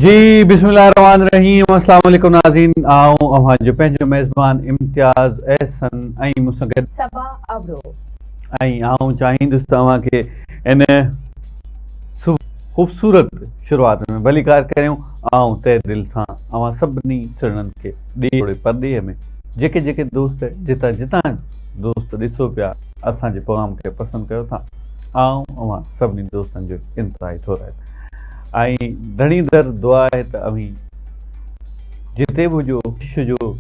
जी बिस्मिल्लाहिर्रहमानिर्रहीम अस्सलाम वालेकुम नाज़रीन आऊं अवां जो पंहिंजो मेज़बान इम्तियाज़ एहसन ऐं मूंसां गॾु सबा अब्रो ऐं आऊं चाहींदुसि तव्हांखे इन ख़ूबसूरत शुरूआत में भलीकार करियूं। आऊं तहे दिलि सां अवां सभिनी सुहिणनि खे ॾींहुं परॾेह में जेके जेके दोस्त जितां जितां दोस्त ॾिसो पिया असांजे प्रोग्राम खे पसंदि कयो था। आऊं अवां सभिनी दोस्तनि जो इंतिहाई थो रहे ऐं घणी दर दुआ है त अवी जिते भी हुजो ख़ुश हुजो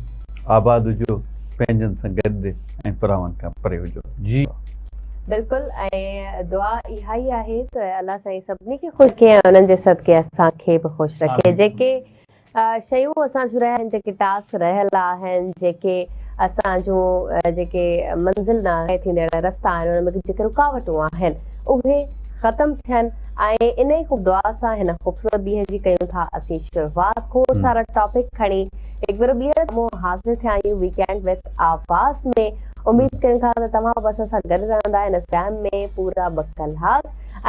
आबाद हुजो पंहिंजनि सां गॾु ऐं परावनि खां परे हुजो। जी बिल्कुल ऐं दुआ इहा ई आहे त अल्लाह साईं सभिनी खे ख़ुशि कये ऐं उन्हनि जे सदके असांखे बि ख़ुशि रखे। जेके शयूं असां जूं रहिया आहिनि, जेके टास्क रहियल आहिनि, जेके असांजूं जेके मंज़िल न थींदड़ रस्ता आहिनि, उन में जेके रुकावटूं आहिनि उहे ख़तमु थियनि ऐं इन ई ख़ूब दुआ सां हिन ख़ूबसूरत ॾींहं जी कयूं था असीं शुरूआत। खोड़ सारा टॉपिक खणी हिकु भेरो ॿीहर हाज़िर थिया आहियूं वीकेंड विद आवाज़ में। उम्मीद कयूं था त तव्हां बस असां गॾु रहंदा हिन टाइम में पूरा 2 कलाक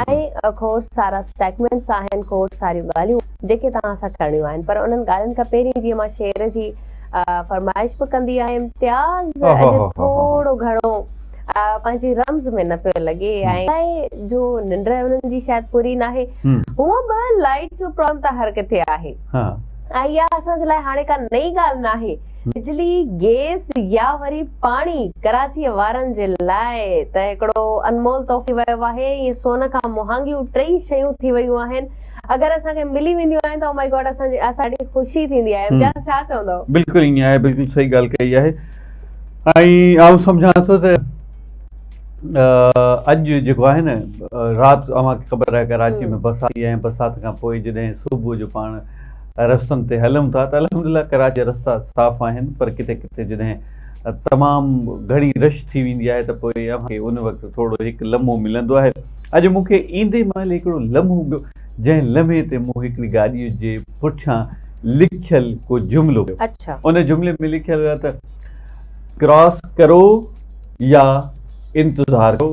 ऐं खोड़ सारा सेगमेंट्स आहिनि, खोड़ सारियूं ॻाल्हियूं जेके तव्हां सां करणियूं आहिनि। पर उन्हनि ॻाल्हियुनि खां पहिरीं जीअं मां शेर जी फरमाइश बि कंदी आहियां, इम्तियाज़ अॼु थोरो घणो पंहिंजी रम्ज़ में न पियो लॻे ऐं जो निंड उन्हनि जी शायदि पूरी न आहे। हूअं बि लाइट जो प्रॉब्लम त हर किथे आहे ऐं इहा असांजे लाइ हाणे का नई ॻाल्हि न आहे। बिजली, गैस या वरी पाणी कराचीअ वारनि जे लाइ त हिकिड़ो अनमोल तोहफ़ो थी वियो आहे। इहे सोन खां मुहांगियूं 3 शयूं थी वियूं आहिनि। अगरि असांखे मिली वेंदियूं आहिनि त ओ माय गॉड असांजी ख़ुशी थींदी आहे। छा चवंदव? बिल्कुलु ईअं आहे, बिल्कुलु सही ॻाल्हि कई आहे। ऐं आउं सम्झां थो त अॼु जेको आहे न राति अव्हांखे ख़बर आहे कराची में बरसाती ऐं बरसाति खां पोइ जॾहिं सुबुह जो पाण रस्तनि ते हलूं था त अल्हम्दुलिल्लाह कराची जा रस्ता साफ़ आहिनि, पर किथे किथे जॾहिं तमामु घणी रश थी वेंदी आहे त पोइ अव्हांखे उन वक़्तु थोरो हिकु लम्हो मिलंदो आहे। अॼु मूंखे ईंदे महिल हिकिड़ो लम्हो पियो, जंहिं लम्हे ते मूं हिकिड़ी गाॾीअ जे पुठियां लिखियल को जुमिलो पियो। उन जुमिले में लिखियल हुयो त क्रॉस करो या इंतज़ार करो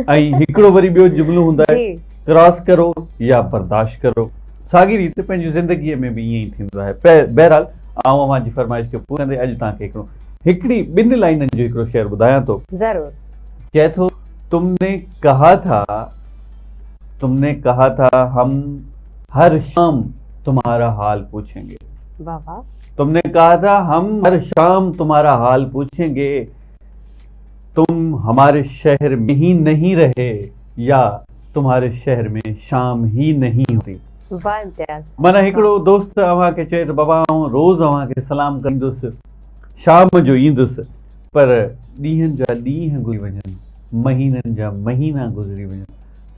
ऐं हिकिड़ो वरी ॿियो जुमिलो हूंदो आहे क्रॉस करो या बर्दाश्त करो। साॻी रीति पंहिंजी ज़िंदगीअ में बि ईअं ई थींदो आहे। बहरहाल आउं अव्हांजी फरमाइश खे पूरो कंदे अॼु तव्हांखे हिकिड़ी 2 लाइननि जो हिकिड़ो शेर ॿुधायां थो। ज़रूर। चए थो, तुमने कहा था हम हर शाम तुम्हारा हाल पूछेंगे। वाह वाह। तुमने कहा था हम हर शाम तुम्हारा हाल पूछेंगे, तुम हमारे शहर में ही नहीं रहे या तुम्हारे शहर में शाम ही नहीं होती। माना हिकिड़ो दोस्त अव्हांखे चए त बाबा आउं रोज़ अव्हांखे सलाम कंदुसि, शाम जो ईंदुसि, पर ॾींहंनि जा ॾींहं गुज़री वञनि, महीननि जा महीना गुज़री वञनि,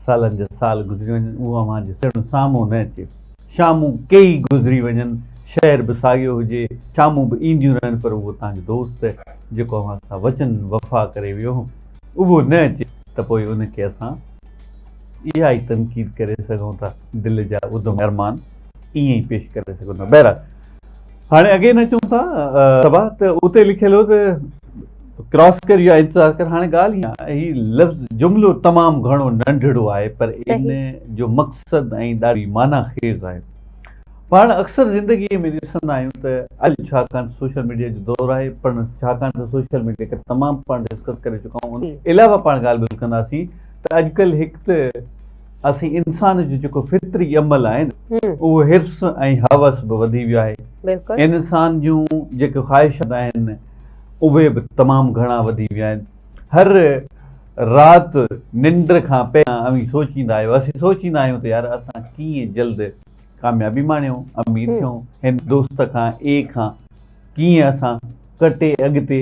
सालनि जा साल गुज़री वञनि, उहो अव्हांजे साम्हूं न अचे। शामूं कई गुज़री वञनि, शहर बि साॻियो हुजे, शामूं बि ईंदियूं रहनि, पर उहो तव्हांजो दोस्त जेको अव्हां सां वचन वफ़ा करे वियो उहो न अचे त पोइ उनखे असां इहा ई तनक़ीद करे सघूं था, दिलि जा उदम अरमान ईअं ई पेश करे सघूं था। बहरहाल हाणे अॻे न अचूं था सभा त उते लिखियलु हो त क्रॉस कर या इंतज़ार कर। हाणे ॻाल्हि ईअं आहे, हीउ लफ़्ज़ जुमिलो तमामु घणो नंढड़ो आहे, पर इन जो मक़सदु ऐं ॾाढी माना ख़ेज़ आहे। पाण अक्सर ज़िंदगीअ में ॾिसंदा आहियूं त अॼु छाकाणि सोशल मीडिया जो दौरु आहे, पर छाकाणि त सोशल मीडिया खे तमामु पाण डिस्कस करे चुका आहियूं। उन अलावा पाण ॻाल्हि ॿियो कंदासीं त अॼुकल्ह हिकु त असीं इंसान जो जेको फितरी अमल आहिनि उहो हिर्स ऐं हवस बि वधी वियो आहे। इंसान जूं जेके ख़्वाहिशात आहिनि उहे बि तमामु घणा वधी विया आहिनि। हर राति निंड खां पहिरियां असीं सोचींदा आहियूं त यार असां कीअं जल्द कामयाबी माणियूं, अमीर थियूं, हिन दोस्त खां ए खां कीअं असां कटे अॻिते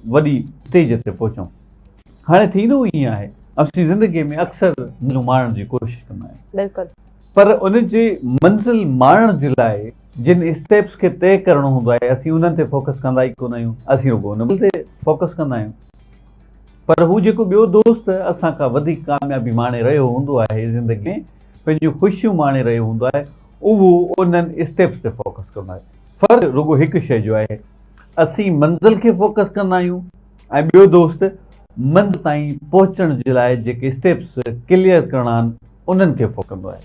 वॾी स्टेज ते पहुचूं। हाणे थींदो ईअं आहे, असीं ज़िंदगीअ में अक्सर माणण जी कोशिशि कंदा आहियूं, पर उन जी मंज़िल माणण जे लाइ जिन स्टेप्स खे तय करणो हूंदो आहे असीं उन्हनि ते फोकस कंदा ई कोन आहियूं, असीं रुॻो उन ते फोकस कंदा आहियूं। पर हू जेको ॿियो दोस्त असां खां वधीक कामयाबी माणे रहियो हूंदो आहे ज़िंदगी में, पंहिंजूं ख़ुशियूं माणे रहियो हूंदो आहे, उहो उन्हनि स्टेप्स ते फोकस कंदो आहे। फ़र्क़ु रुॻो हिकु शइ जो आहे, असीं मंज़िल खे फोकस कंदा आहियूं ऐं ॿियो दोस्त मंज़िल ताईं पहुचण जे लाइ जेके स्टेप्स क्लियर करणा आहिनि उन्हनि खे फोकस कंदो आहे।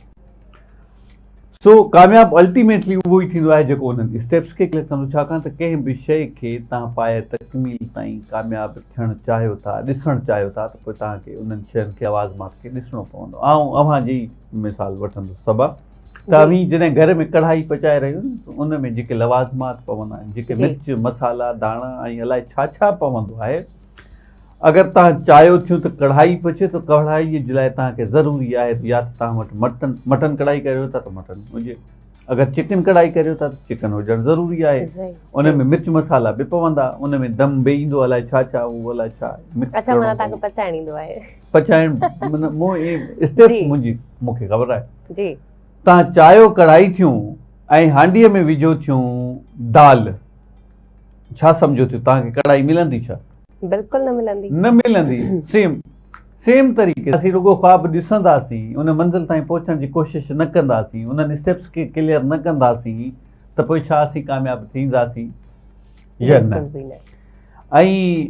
सो कामयाब अल्टीमेटली उहो ई थींदो आहे जेको उन्हनि स्टेप्स खे क्लिक कंदो, छाकाणि त कंहिं बि शइ खे तव्हां पाए तकमील ताईं कामयाब थियणु चाहियो था, ॾिसणु चाहियो था, त पोइ तव्हांखे उन्हनि शयुनि खे आवाज़मात खे ॾिसणो पवंदो। अव्हां जी मिसाल वठंदुसि सबा त अवी जॾहिं घर में कढ़ाई पचाए रहियूं त उन में जेके लवाज़मात पवंदा आहिनि, जेके मिर्च मसाला दाणा ऐं अलाए छा छा पवंदो आहे, अगरि तव्हां चाहियो थियूं त कढ़ाई पचे त कढ़ाईअ जे लाइ तव्हांखे ज़रूरी आहे या त तव्हां वटि मटन कढ़ाई करियो था त मटन हुजे, अगरि चिकन कढ़ाई करियो था त चिकन हुजणु ज़रूरी आहे। उन में मिर्च मसाला बि पवंदा, उन में दम बि ईंदो, अलाए छा छा उहो अलाए छा पचाइण स्टेप मूंखे ख़बर आहे। तव्हां चाहियो कढ़ाई थियूं ऐं हांडीअ में विझो थियूं दाल, छा सम्झो थियो तव्हांखे कढ़ाई मिलंदी छा? बिल्कुलु न मिलंदी। सेम तरीक़े असीं रुगो ख्वाब ॾिसंदासीं, उन मंज़िल ताईं पहुचण जी कोशिशि न कंदासीं, उन्हनि स्टेप्स खे क्लियर न कंदासीं त पोइ छा असीं कामयाबु थींदासीं या न? ऐं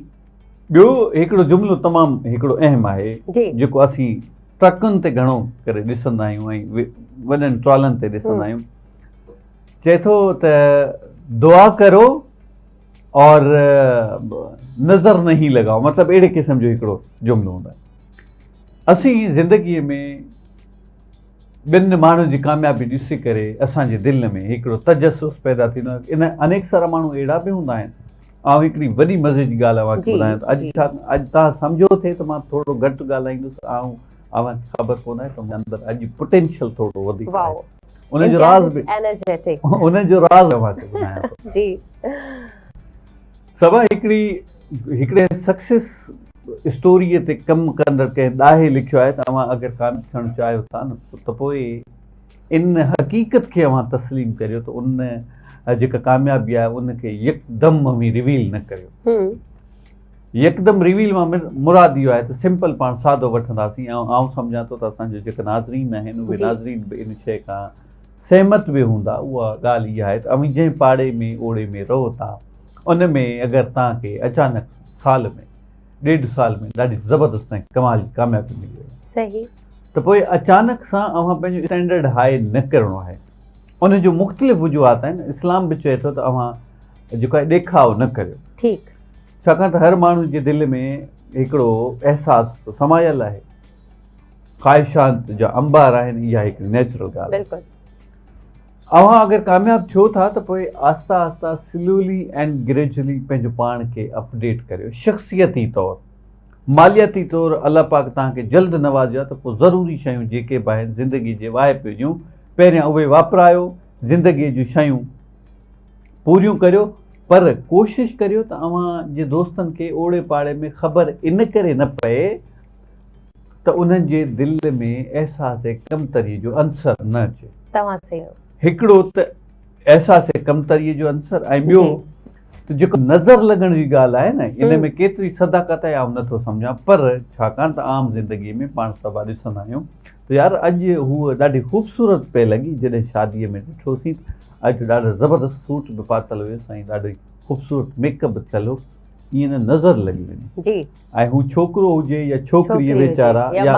ॿियो हिकिड़ो जुमिलो तमामु हिकिड़ो अहम आहे जेको असीं ट्रकुनि ते घणो करे ॾिसंदा आहियूं ऐं वॾनि ट्रॉलनि ते ॾिसंदा आहियूं, चए थो त दुआ करो और नज़र नहीं लगाओ, मतिलबु अहिड़े क़िस्म जो हिकिड़ो जुमिलो हूंदो आहे। असीं ज़िंदगीअ में ॿिनि माण्हुनि जी कामयाबी ॾिसी करे असांजे दिलि में हिकिड़ो तजसुस पैदा थींदो आहे। इन अनेक सारा माण्हू अहिड़ा बि हूंदा आहिनि। ऐं हिकिड़ी वॾी मज़े जी ॻाल्हि अव्हांखे ॿुधायां त अॼु तव्हां सम्झो थिए त मां थोरो घटि ॻाल्हाईंदुसि, ऐं अव्हांखे ख़बर कोन आहे त मुंहिंजे अंदरि अॼु पोटेंशियल थोरो वधीक आहे। उनजो राज़ अव्हांखे ॿुधायां थो। सभा हिकिड़े सक्सेस स्टोरीअ ते कमु कंदड़ कंहिं ॾाहे लिखियो आहे त अव्हां अगरि कामयाबु थियणु चाहियो था न त पोइ इन हक़ीक़त खे अव्हां तस्लीम करियो त उन जेका कामयाबी आहे उनखे यकदमि रिवील न करियो। यकदमि रिवील मां मुराद इहो आहे त सिंपल पाण सादो वठंदासीं। ऐं सम्झां थो त असांजा जेका नाज़रीन आहिनि उहे नाज़रीन बि इन शइ खां सहमत बि हूंदा। उहा ॻाल्हि इहा आहे त अवी जंहिं पाड़े में ओड़े में रहो था, उन में अगरि तव्हांखे अचानक साल में 1.5 साल में ॾाढी ज़बरदस्त ऐं कमाल जी कामयाबी मिली वई, सही, त पोइ अचानक सां अव्हां पंहिंजो स्टैंडर्ड हाई न करिणो आहे। उनजो मुख़्तलिफ़ वजूहात आहिनि। इस्लाम बि चए थो त अव्हां जेको आहे ॾेखाव न करियो, ठीकु, छाकाणि त हर माण्हू जे दिलि में हिकिड़ो अहसासु समायल आहे, ख़्वाहिशात जा अंबार आहिनि, इहा हिकिड़ी नेचुरल ॻाल्हि आहे। अव्हां अगरि कामयाबु थियो था त पोइ Aahista Aahista slowly and gradually पंहिंजो पाण खे अपडेट करियो। शख़्सियती तौरु, मालियाती तौरु अलाह पाक तव्हांखे जल्द नवाज़ियो त पोइ ज़रूरी शयूं जेके बि आहिनि ज़िंदगी जे वाइपे जूं पहिरियां उहे वापरायो, ज़िंदगीअ जूं शयूं पूरियूं करियो। पर कोशिशि करियो त अव्हां जे दोस्तनि खे ओड़े पाड़े में ख़बर इन करे न पए त उन्हनि जे दिलि में अहसास कमतरीअ जो अंसर न अचे। तव्हां सही, हिकिड़ो त अहसास कमतरीअ जो अंसर, ऐं ॿियो त जेको नज़र लॻण जी ॻाल्हि आहे न, इन में केतिरी सदाकत आहे आउं नथो सम्झां, पर छाकाणि त आम ज़िंदगीअ में पाण सभा ॾिसंदा आहियूं त यार अॼु हूअ ॾाढी ख़ूबसूरत पे लॻी, जॾहिं शादीअ में ॾिठोसीं अॼु ॾाढो ज़बरदस्त सूट बि पातल हुयुसि ऐं ॾाढी ख़ूबसूरत मेकअप बि थियल हो, ईअं न नज़र लॻी वञे। ऐं हू छोकिरो हुजे या छोकिरी वीचारा या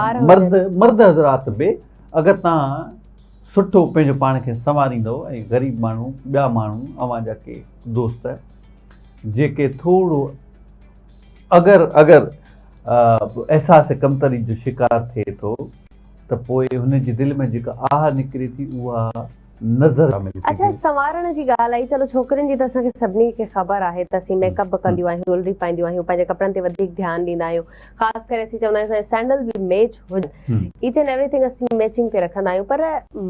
मर्द हज़रात बि, अगरि तव्हां सुठो पंहिंजो पाण खे संवारींदो ऐं ग़रीब माण्हू, ॿिया माण्हू, अव्हां जा के दोस्त जेके थोरो अगरि अहसास कमतरी जो शिकार थिए थो त पोइ हुनजे दिलि में जेका आह निकिरे थी उहा नज़र मिले। अच्छा, संवारण जी ॻाल्हि आई, चलो छोकिरियुनि जी त असांखे सभिनी खे ख़बर आहे त असीं मेकअप बि कंदियूं आहियूं, ज्वेलरी पाईंदियूं आहियूं, पंहिंजे कपिड़नि ते वधीक ध्यानु ॾींदा आहियूं, ख़ासि करे असीं चवंदा आहियूं सैंडल बि मैच हुजे, ईच एंड एवरीथिंग असीं मैचिंग ते रखंदा आहियूं। पर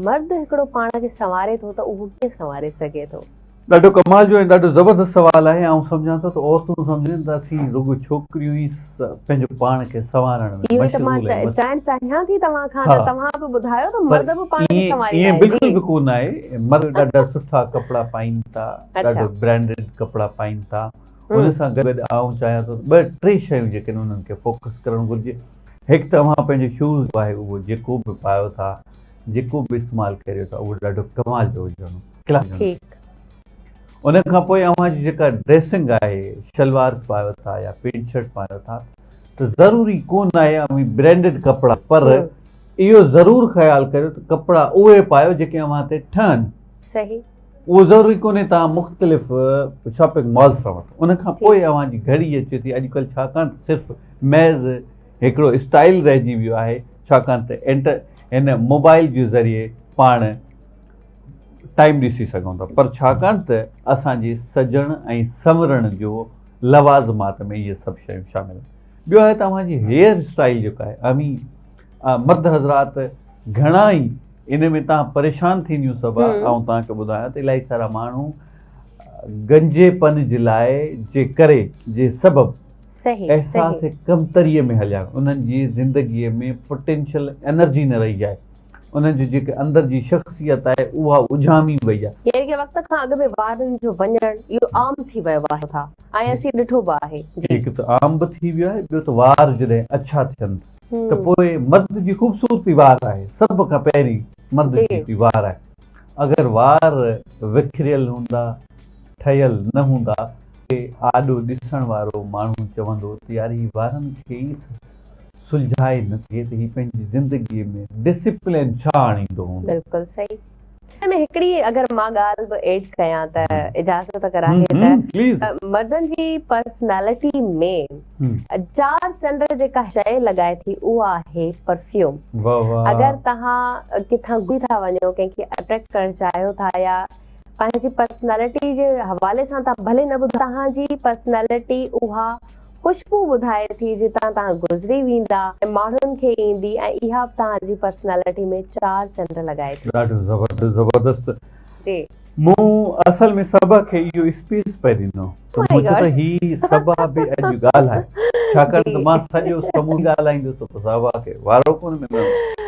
मर्द हिकिड़ो पाण खे संवारे थो त उहो कीअं संवारे सघे थो? ॾाढो कमाल जो ऐं ॾाढो ज़बरदस्त सुवालु आहे। ऐं सम्झां थो त औरतूं सम्झनि त असीं रुॻो छोकिरियूं ई पंहिंजो पाण खे संवारण में मशगूल आहिनि। चाहिण चाहियां थी तव्हां खां त तव्हां बि ॿुधायो त मर्द बि पाण खे संवारींदा आहिनि। बिल्कुलु बि कोन आहे। मर्द ॾाढा सुठा कपिड़ा पाइनि था, ॾाढो ब्रांडेड कपिड़ा पाइनि था। उन सां गॾु आउं चाहियां थो 2-3 शयूं जेके उन्हनि खे फोकस करणु घुरिजे। हिकु त तव्हां पंहिंजो शूज़ आहे उहो जेको बि पायो था, जेको बि इस्तेमालु करियो था, उहो ॾाढो कमाल जो हुजणो। उन खां पोइ अव्हांजी जेका ड्रेसिंग आहे, शलवार पायो था या पेंट शर्ट पायो था, त ज़रूरी कोन आहे ब्रांडेड कपिड़ा, पर इहो ज़रूर ख़्यालु करियो त कपिड़ा उहे पायो जेके अव्हां ते ठहनि। सही। उहो ज़रूरी कोन्हे तव्हां मुख़्तलिफ़ शॉपिंग मॉल्स सां वठो, उन खां पोइ अव्हां जी घड़ी अचे थी अॼुकल्ह, छाकाणि त सिर्फ़ु महज़ हिकिड़ो स्टाइल रहिजी वियो आहे, छाकाणि त हिन मोबाइल जे ज़रिए पाण टाइम ॾिसी सघूं था, पर छाकाणि त असांजे सजण ऐं संवरण जो लवाज़मात में इहे सभु शयूं शामिल आहिनि। ॿियो आहे तव्हांजी हेयर स्टाइल जेका आहे, मर्द हज़रात घणा ई इन में तव्हां परेशान थींदियूं सभु आहे। ऐं तव्हांखे ॿुधायां त इलाही सारा माण्हू गंजेपन जे लाइ जे सबबु एहसास कमतरीअ में हलिया, उन्हनि जी ज़िंदगीअ में पोटेंशियल एनर्जी न रही आहे, उन्हनि जी जेके अंदर जी शख़्सियत आहे उहा उजामी वई आहे। यानी कि वक़्त खां अॻु में वारनि जो वञणु इहो आम थी वियो आहे था, ऐं असीं ॾिठो बि आहे। हिकु त आम बि थी वियो आहे, ॿियो त वार जॾहिं अच्छा थियनि त पोइ मर्द जी ख़ूबसूरती वार आहे, सभ खां पहिरीं मर्द जी वार आहे। अगरि वार विखरियल हूंदा, ठहियल न हूंदा, आॾो ॾिसण वारो माण्हू चवंदो त यार ही वारनि खे ई सुलझाए न थिए त ही पंहिंजी ज़िंदगीअ में डिसिप्लिन छा आणींदो हूंदो। बिल्कुलु सही। में हिकिड़ी अगरि मां ॻाल्हि बि एड कयां त इजाज़त कराहे त मर्दनि जी पर्सनैलिटी में 4 चंड जेका शइ लॻाए थी उहा आहे परफ्यूम। अगरि तव्हां किथां घुमी था वञो, कंहिंखे अट्रैक्ट करणु चाहियो था या पंहिंजी पर्सनैलिटी जे हवाले सां तव्हां भले न ॿुधायो, तव्हांजी पर्सनैलिटी उहा खुशबू ॿुधाए थी जितां तव्हां गुज़री वेंदा ऐं माण्हुनि खे ईंदी, ऐं इहा तव्हांजी पर्सनैलिटी में 4 चंड लॻाए थी। ॾाढो ज़बरदस्त जी। मूं असल में सभा खे इहो स्पेस पे ॾिनो त मुंहिंजो त ही सभा बि अॼु ॻाल्हि आहे, छाकाणि त मां सॼो समूह ॻाल्हाईंदुसि त सभा खे वारो कोन मिलंदो।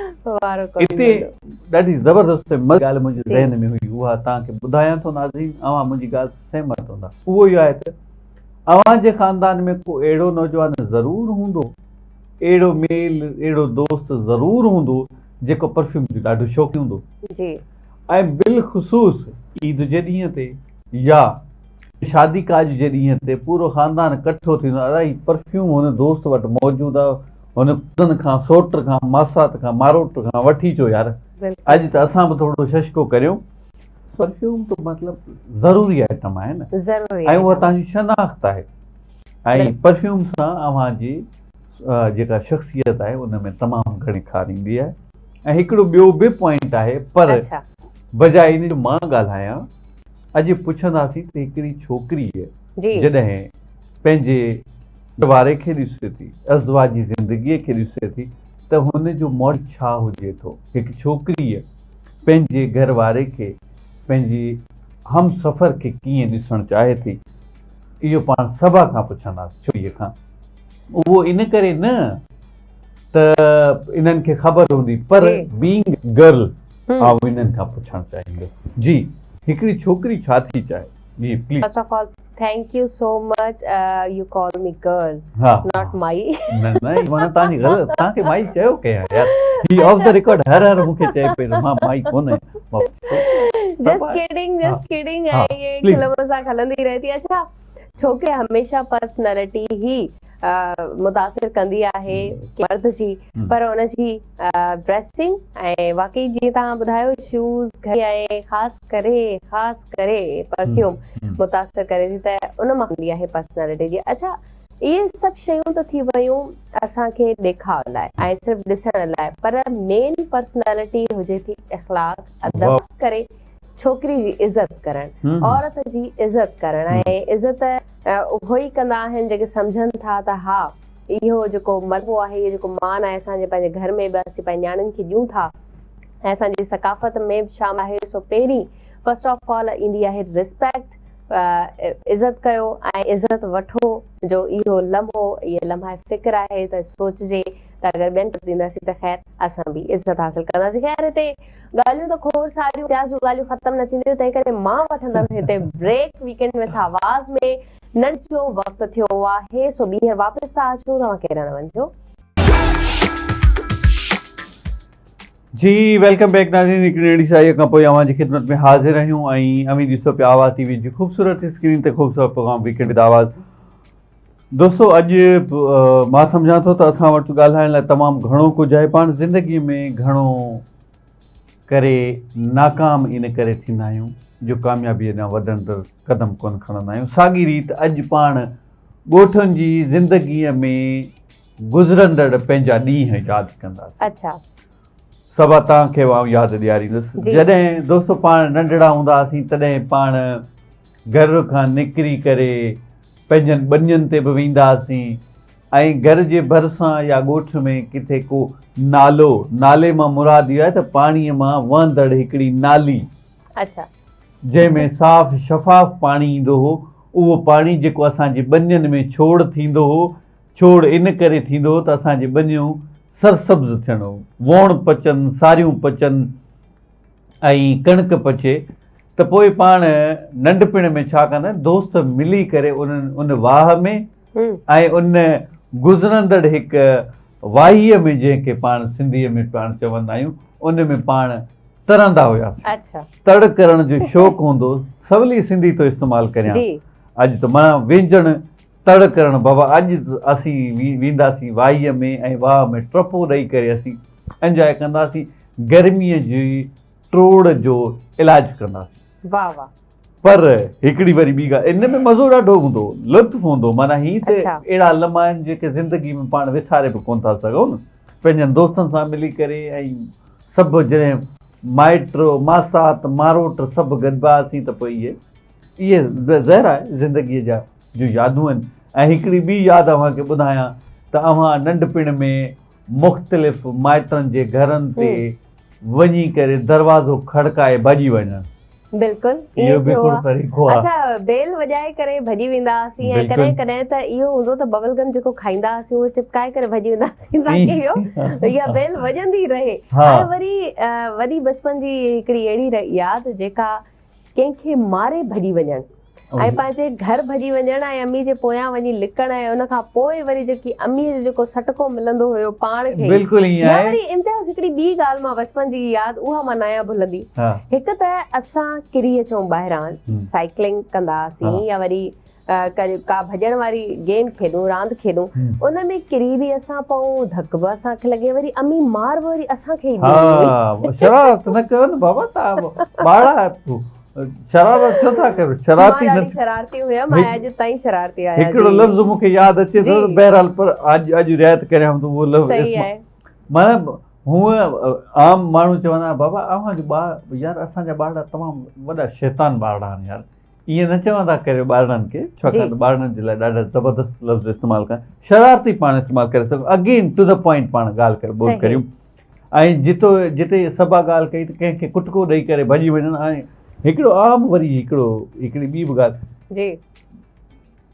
हिते ॾाढी ज़बरदस्त ॻाल्हि मुंहिंजे ज़हन में हुई, उहा तव्हांखे ॿुधायां थो नाज़रीन, अव्हां मुंहिंजी ॻाल्हि सहमत हूंदा। उहो ई आहे त अव्हां जे ख़ानदान में को अहिड़ो नौजवान ज़रूर हूंदो, अहिड़ो मेल, अहिड़ो दोस्त ज़रूर हूंदो जेको परफ्यूम जो ॾाढो शौक़ी हूंदो जी। ऐं बिलख़ुसूस ईद जे ॾींहं ते या शादी काज जे ॾींहं ते पूरो ख़ानदान इकठो थींदो, अलाई परफ्यूम हुन दोस्त वटि मौजूदु आहे, हुन कुतनि खां, सोट खां, मासात खां, मारोट खां वठी अचो यार। अॼु त असां बि थोरो शशको करियूं, परफ्यूम तो मतिलबु ज़रूरी आइटम आहे न, ऐं उहा तव्हांजी शनाख़्त आहे, ऐं परफ्यूम सां अव्हांजी जेका शख़्सियत आहे उन में तमामु घणी खार ईंदी आहे। ऐं हिकिड़ो ॿियो बि पॉइंट आहे, पर बजाए इन जो मां ॻाल्हायां, अॼु पुछंदासीं त हिकिड़ी छोकिरी जॾहिं पंहिंजे वारे खे ॾिसे थी, अज़वाजी ज़िंदगीअ खे ॾिसे थी त हुन जो मौल छा हुजे थो। हिकु छोकिरीअ पंहिंजे घर वारे खे, पंहिंजी हम सफ़र खे कीअं ॾिसणु चाहे थी, इहो पाण सभा खां पुछंदासीं छोकिरीअ खां। उहो इन करे न त इन्हनि खे ख़बर हूंदी, पर बीइंग गर्ल आउं इन्हनि खां पुछणु चाहींदुसि जी, हिकिड़ी छोकिरी छा थी चाहे। जी please. First of all thank you so much, you call me girl, not my. न न माना तव्हांजी ग़लति, तव्हांखे माई चयो कयां यार, ही ऑफ द रिकॉर्ड हर मूंखे चए पे मां माई कोन आहियां। जस्ट किडिंग ये खिल मज़ाक हलंदी रहती। अच्छा, छोकिरी हमेशा पर्सनैलिटी ही मुतासिर कंदी आहे मर्द जी, पर उनजी ड्रेसिंग ऐं वाकई जीअं तव्हां ॿुधायो शूज़, घड़ी ऐं ख़ासि करे परफ्यूम मुतासिर करे थी, त उन मां हूंदी आहे पर्सनैलिटी जी। अच्छा, इहे सभु शयूं त थी वियूं असांखे ॾेखारण लाइ ऐं सिर्फ़ु ॾिसण लाइ, पर मेन पर्सनैलिटी हुजे थी इख़्लाक़, अदब करे छोकिरी जी इज़त करणु, औरत जी इज़त करणु, ऐं इज़त उहो ई कंदा आहिनि जेके सम्झनि था त हा इहो जेको मर्बो आहे, इहो जेको मान आहे असांजे पंहिंजे घर में बि असीं पंहिंजे नियाणियुनि खे ॾियूं था ऐं असांजी सकाफ़त में बि शामिल आहे। सो पहिरीं फर्स्ट ऑफ ऑल ईंदी आहे रिस्पेक्ट, इज़त कयो ऐं इज़त वठो, जो इहो लम्हो, इहे लम्हा फ़िक्र आहे त सोचिजे त अगरि ॿियनि खे ॾींदासीं त ख़ैर असां बि इज़त हासिलु कंदासीं। ख़ैर हिते ॻाल्हियूं त खोड़ सारियूं प्याज़ जूं ॻाल्हियूं ख़तमु न थींदियूं, तंहिं करे मां वठंदमि हिते ब्रेक। वीकेंड विथ आवाज़ में नंढ जो वक़्तु थियो आहे, सो ॿीहर वापसि था अचूं, तव्हां केॾा न वञिजो। जी वेलकम बैक नाज़रीन, हिकिड़ी नई साईअ खां पोइ अव्हां जी ख़िदमत में हाज़िर आहियूं ऐं अमी ॾिसो पिया आवाज़ टीवी जी ख़ूबसूरत स्क्रीन ते ख़ूबसूरत प्रोग्राम वीकेंड विद आवाज़। दोस्तों अॼु मां सम्झां थो त असां वटि ॻाल्हाइण लाइ तमामु घणो कुझु आहे। पाण ज़िंदगीअ में घणो करे नाकाम इन करे थींदा आहियूं जो कामयाबीअ ॾांहुं वधंदड़ क़दम कोन खणंदा आहियूं। साॻी रीति अॼु पाण ॻोठनि जी ज़िंदगीअ में गुज़रंदड़ पंहिंजा ॾींहं यादि कंदासीं। अच्छा, सभा तव्हांखे आउं यादि ॾियारींदुसि। जॾहिं दोस्तो पाण नंढड़ा हूंदा हुआसीं तॾहिं पाण घर खां निकिरी करे पंहिंजनि ॿनियुनि ते बि वेंदा हुआसीं ऐं घर जे भरिसां या ॻोठ में किथे को नाले मां मुराद इहो आहे त पाणीअ मां वहंदड़ हिकिड़ी नाली, अच्छा, जंहिंमें साफ़ शफ़ाफ़ पाणी ईंदो हो। उहो पाणी जेको असांजे ॿनियुनि में छोड़ थींदो हो, छोड़ इन करे थींदो हो त असांजी ॿनियूं सरसब्ज़ थियणो, वोण पचनि, सारियूं पचनि ऐं कणिक पचे। त पोइ पाण नंढपिण में छा कंदा आहिनि, दोस्त मिली करे उन वाह में ऐं उन गुज़रंदड़ हिकु वाहीअ में, जंहिंखे पाण सिंधीअ में पाण चवंदा आहियूं, उन में पाण तरंदा हुआसीं। अच्छा, तड़ करण जो शौक़ु हूंदो, सवली सिंधी थो इस्तेमालु करियां। अॼु त मां व्यंजन तड़ करणु बाबा, अॼु असीं वेंदासीं वाहीअ में ऐं वाह में टपो ॾेई करे असीं एंजॉय कंदासीं, गर्मीअ जी ट्रोड़ जो इलाजु कंदासीं। वाह वाह। पर हिकिड़ी वरी ॿी ॻाल्हि, इन में मज़ो ॾाढो हूंदो, लुत्फ़ हूंदो। माना ही त अहिड़ा लम्हा आहिनि जेके ज़िंदगी में पाण विसारे बि कोन था सघूं न। पंहिंजनि दोस्तनि सां मिली करे ऐं सभु जॾहिं माइट मासात मारोट सभु गॾिबासीं त पोइ इहे ज़हर आहे ज़िंदगीअ जा जो यादूं आहिनि। ऐं हिकिड़ी ॿी यादि अव्हांखे ॿुधायां त अव्हां नंढपिण में मुख़्तलिफ़ माइटनि जे घरनि ते वञी करे दरवाज़ो खड़काए भॼी वञणु। बिल्कुलु, इहो बि हिकिड़ो तरीक़ो आहे। अच्छा, बेल वॼाए करे भॼी वेंदा हुआसीं ऐं कॾहिं कॾहिं त इहो हूंदो त बबल गम जेको खाईंदा हुआसीं उहो चिपकाए करे भॼी वेंदा हुआसीं ताकी इहा बेल वॼंदी रहे। ऐं वरी बचपन जी हिकिड़ी अहिड़ी यादि जेका कंहिंखे मारे भॼी वञणु ऐं पंहिंजे घर भॼी वञणु ऐं अम्मी जे पोयां वञी लिकणु ऐं उनखां पोइ वरी जेकी अम्मीअ जो जेको सटको मिलंदो हुयो पाण खे। बिल्कुलु ईअं आहे। वरी इम्तियाज़ हिकिड़ी ॿी ॻाल्हि मां बचपन जी यादि, उहा मां न भुलंदी। हिकु त असां किरी अचूं ॿाहिरां, साइकिलिंग कंदा हुआसीं या वरी का भॼण वारी गेम खेॾूं, रांदि खेॾूं, उन में किरी बि असां पऊं, धक बि असांखे लॻे, वरी अम्मी मार बि वरी असांखे शरारत न कयो न बाबा, तव्हां ॿार शरारत छो था कयो? शरारती हुया, मां अॼु ताईं शरारती आहियां। हिकिड़ो लफ़्ज़ मूंखे यादि अचे थो, बहरहाल पर अॼु रिआयत करियां त उहो लफ़्ज़ माना हूअं आम माण्हू चवंदा बाबा अव्हांजो ॿार, यार असांजा ॿार तमामु वॾा शैतान ॿार आहिनि यार, ईअं न चवंदा करियो ॿारनि खे, छाकाणि त ॿारनि जे लाइ ॾाढा ज़बरदस्त लफ़्ज़ इस्तेमालु कनि, शरारती पाण इस्तेमालु करे सघूं। अगेन टू द पॉइंट पाण ॻाल्हि करे ॿोल करियूं। ऐं जिते सभा ॻाल्हि कई त कंहिंखे कुटको ॾेई करे भॼी वञनि। ऐं हिकिड़ो आम वरी हिकिड़ी ॿी बि ॻाल्हि,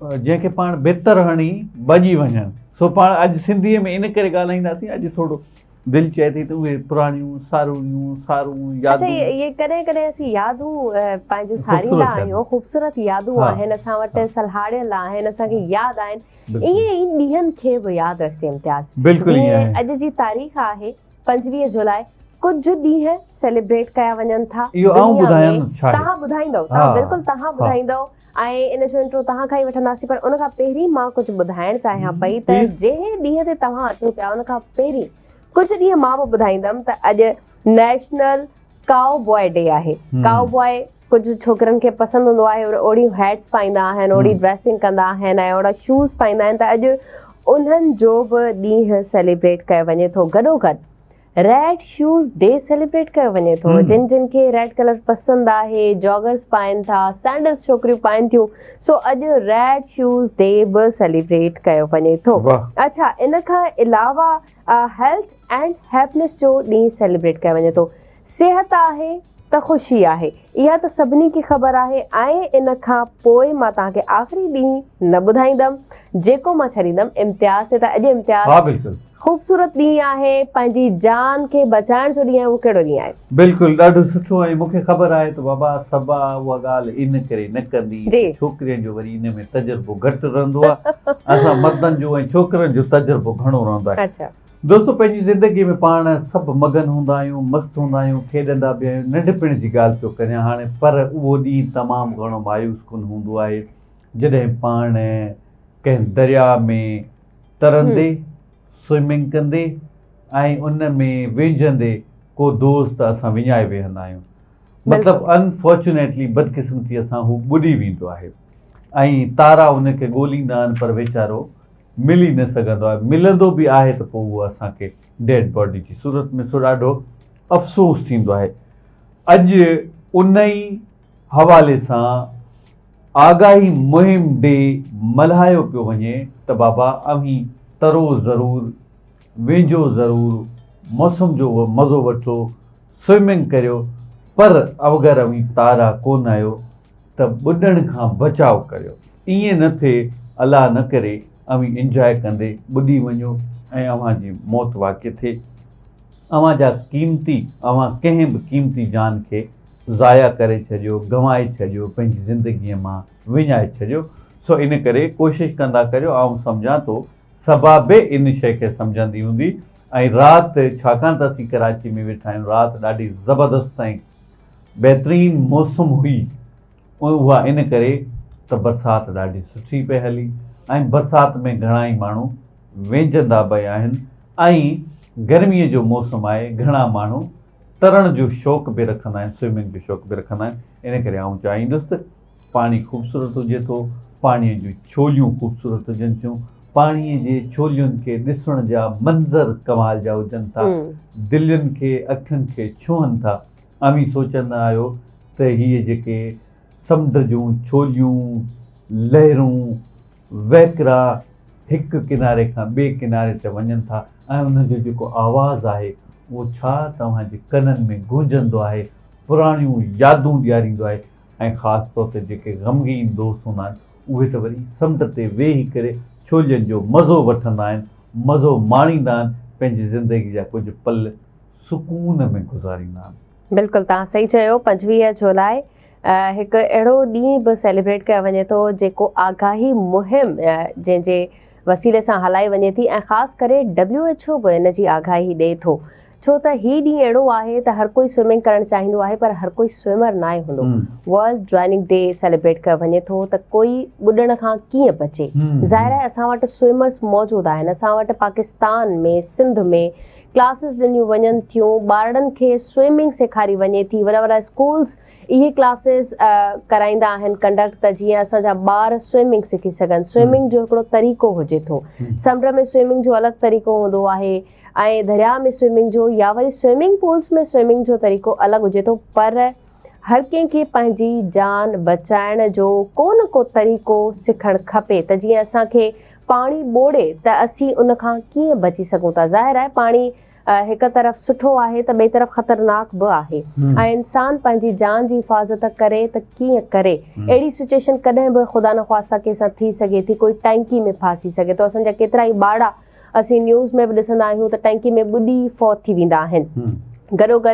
जंहिंखे पाण बेतर हणी भॼी वञनि। सो पाण अॼु सिंधीअ में इन करे ॻाल्हाईंदासीं, अॼु थोरो दिलि चए थी त उहे पुराणियूं सारूं यादूं। ये कॾहिं कॾहिं असीं यादूं पंहिंजूं सारींदा आहियूं, ख़ूबसूरत यादूं आहिनि असां वटि, सलहाड़ियल आहिनि, असांखे यादि आहिनि। ईअं ई ॾींहंनि खे बि यादि रखिजे इम्तियाज़। जीअं अॼु जी तारीख़ आहे 25 जुलाई, कुझु ॾींहं सेलिब्रेट कया वञनि था। तव्हां ॿुधाईंदव, बिल्कुलु तव्हां ॿुधाईंदव ऐं इन जो इंट्रो तव्हां खां ई वठंदासीं। पर उन खां पहिरीं मां कुझु ॿुधाइणु चाहियां पई त जंहिं ॾींहं ते तव्हां अचो पिया उन खां पहिरीं कुझु ॾींहं मां बि ॿुधाईंदमि त अॼु नेशनल काउ बॉय डे आहे। काउ बॉय कुझु छोकिरनि खे पसंदि हूंदो आहे, ओड़ियूं हैट्स पाईंदा आहिनि, ओड़ी ड्रेसिंग कंदा आहिनि ऐं ओड़ा शूज़ पाईंदा आहिनि। त अॼु उन्हनि जो बि ॾींहुं सेलिब्रेट कयो वञे थो। गॾोगॾु रेड शूज़ डे सेलिब्रेट कयो वञे थो। जिन खे रेड कलर पसंदि आहे, जॉगर्स पाइनि था, सैंडल्स छोकिरियूं पाइनि थियूं। सो अॼु रेड शूज़ डे बि सेलिब्रेट कयो वञे थो। अच्छा, इन खां अलावा हेल्थ एंड हैप्पीनेस जो ॾींहुं सेलिब्रेट कयो वञे थो। सिहत आहे त ख़ुशी आहे, इहा त सभिनी खे ख़बर आहे। ऐं इन खां पोइ मां तव्हांखे आख़िरी ॾींहुं न ॿुधाईंदमि, जेको मां छॾींदमि इम्तियाज़ ते। त अॼु इम्तियाज़ ख़ूबसूरत ॾींहुं आहे, पंहिंजी जान खे बचाइण जो ॾींहुं आहे। उहो कहिड़ो ॾींहुं आहे? बिल्कुलु ॾाढो सुठो। ऐं मूंखे ख़बर आहे त बाबा सभा उहा ॻाल्हि इन करे न कंदी, छोकिरियुनि जो वरी इन में तजुर्बो घटि रहंदो आहे। असां मर्दनि जो ऐं छोकिरनि जो तजुर्बो घणो रहंदो आहे। दोस्तो, पंहिंजी ज़िंदगीअ में पाण सभु मगन हूंदा आहियूं, मस्तु हूंदा आहियूं, खेॾंदा बि आहियूं। नंढपिण जी ॻाल्हि पियो करियां हाणे, पर उहो ॾींहुं तमामु घणो मायूस कुन हूंदो आहे जॾहिं पाण कंहिं दरिया में तरंदे स्विमिंग कंदे ऐं उन में वेझंदे को दोस्त असां विञाए वेहंदा आहियूं। मतिलबु अनफॉर्चुनेटली बदकिस्मतीअ सां हू ॿुॾी वेंदो आहे ऐं तारा उनखे ॻोल्हींदा आहिनि पर वीचारो मिली न सघंदो आहे। मिलंदो बि आहे त पोइ उहो असांखे डेड बॉडी जी सूरत में सो ॾाढो अफ़सोस थींदो आहे। अॼु उन ई हवाले सां आगाही मुहिम ॾे मल्हायो पियो वञे त बाबा अव्हीं तरो ज़रूरु, वेझो ज़रूरु, मौसम जो मज़ो वठो, स्विमिंग करियो, पर अगरि अव्हीं तारा कोन आहियो त ॿुॾण खां बचाव करियो। ईअं न थिए अलाह न करे अव्हीं इंजॉय कंदे ॿुॾी वञो ऐं अव्हांजी मौत वाक़िअ थिए। अव्हांजा अव्हां कंहिं बि क़ीमती जान खे ज़ाया करे छॾियो, गंवाए छॾियो, पंहिंजी ज़िंदगीअ मां विञाए छॾियो। सो इन करे कोशिशि कंदा करियो। आउं सम्झां थो सबा बि इन शइ खे सम्झंदी हूंदी। ऐं राति छाकाणि त असीं कराची में वेठा आहियूं, राति ॾाढी ज़बरदस्त ऐं बहितरीनु मौसम हुई, उहा इन करे त बरसाति ॾाढी सुठी पई हली ऐं बरसाति में घणा ई माण्हू वेझंदा बि आहिनि। ऐं गर्मीअ जो मौसम आहे, घणा माण्हू तरण जो शौक़ु बि रखंदा आहिनि, स्विमिंग जो शौक़ु बि रखंदा आहिनि। इन करे आउं चाहींदुसि पाणी ख़ूबसूरत हुजे थो, पाणीअ जूं छोलियूं ख़ूबसूरत हुजनि थियूं, पाणीअ जे छोलियुनि खे ॾिसण जा मंज़र कमाल जा हुजनि था, दिलियुनि खे अखियुनि खे छुहनि था। अव्हीं सोचंदा आहियो त हीअ जेके समुंड जूं छोलियूं, लहरूं, वहकिरा हिकु किनारे खां ॿिए किनारे ते वञनि था ऐं उनजो जेको आवाज़ु आहे उहो छा तव्हांजे कननि में गूंजंदो आहे, पुराणियूं यादूं ॾियारींदो आहे। ऐं ख़ासि तौर ते जेके ग़मगीन दोस्त हूंदा आहिनि उहे त वरी समुंड ते वेही करे छोलियुनि जो मज़ो वठंदा आहिनि, मज़ो माणींदा आहिनि, पंहिंजी ज़िंदगी जा कुझु पल सुकून में गुज़ारींदा आहिनि। बिल्कुलु तव्हां सही चयो। 25 जुलाई हिकु अहिड़ो ॾींहुं बि सेलिब्रेट कयो वञे थो जेको आगाही मुहिम जंहिंजे वसीले सां हलाई वञे थी ऐं ख़ासि करे WHO बि इन जी आगाही ॾिए थो। छो त हीउ ॾींहुं अहिड़ो आहे त हर कोई स्विमिंग करणु चाहींदो आहे पर हर कोई स्विमर न आहे हूंदो। वर्ल्ड ड्राइनिंग डे सेलिब्रेट कयो वञे थो त कोई ॿुॾण खां कीअं बचे। ज़ाहिर आहे असां वटि स्विमर्स मौजूदु आहिनि। असां वटि पाकिस्तान में, सिंध में क्लासिस ॾिनियूं वञनि थियूं, ॿारनि खे स्विमिंग सेखारी वञे थी। वॾा वॾा स्कूल्स इहे क्लासिस कराईंदा आहिनि कंडक्ट, त जीअं असांजा ॿार स्विमिंग सिखी सघनि। स्विमिंग जो हिकिड़ो तरीक़ो हुजे थो। समुंड में स्विमिंग जो अलॻि तरीक़ो हूंदो आहे ऐं दरिया में स्विमिंग जो या वरी स्विमिंग पूल्स में स्विमिंग जो तरीक़ो अलॻि हुजे थो। पर हर कंहिंखे पंहिंजी जान बचाइण जो को न को तरीक़ो सिखणु खपे त जीअं असांखे पाणी ॿोड़े त असीं उन खां कीअं बची सघूं था। ज़ाहिर आहे पाणी हिकु तरफ़ सुठो आहे त ॿिए तरफ़ ख़तरनाक बि आहे ऐं इंसान पंहिंजी जान जी हिफ़ाज़त करे त कीअं करे। अहिड़ी सिचुएशन कॾहिं बि ख़ुदा न ख़्वास्ता कंहिंसां थी सघे थी, कोई टैंकी में फासी सघे थो। असांजा केतिरा ई ॿार असीं न्यूज़ में बि ॾिसंदा आहियूं त टैंकी में ॿुॾी फौत थी वेंदा आहिनि। गॾोगॾु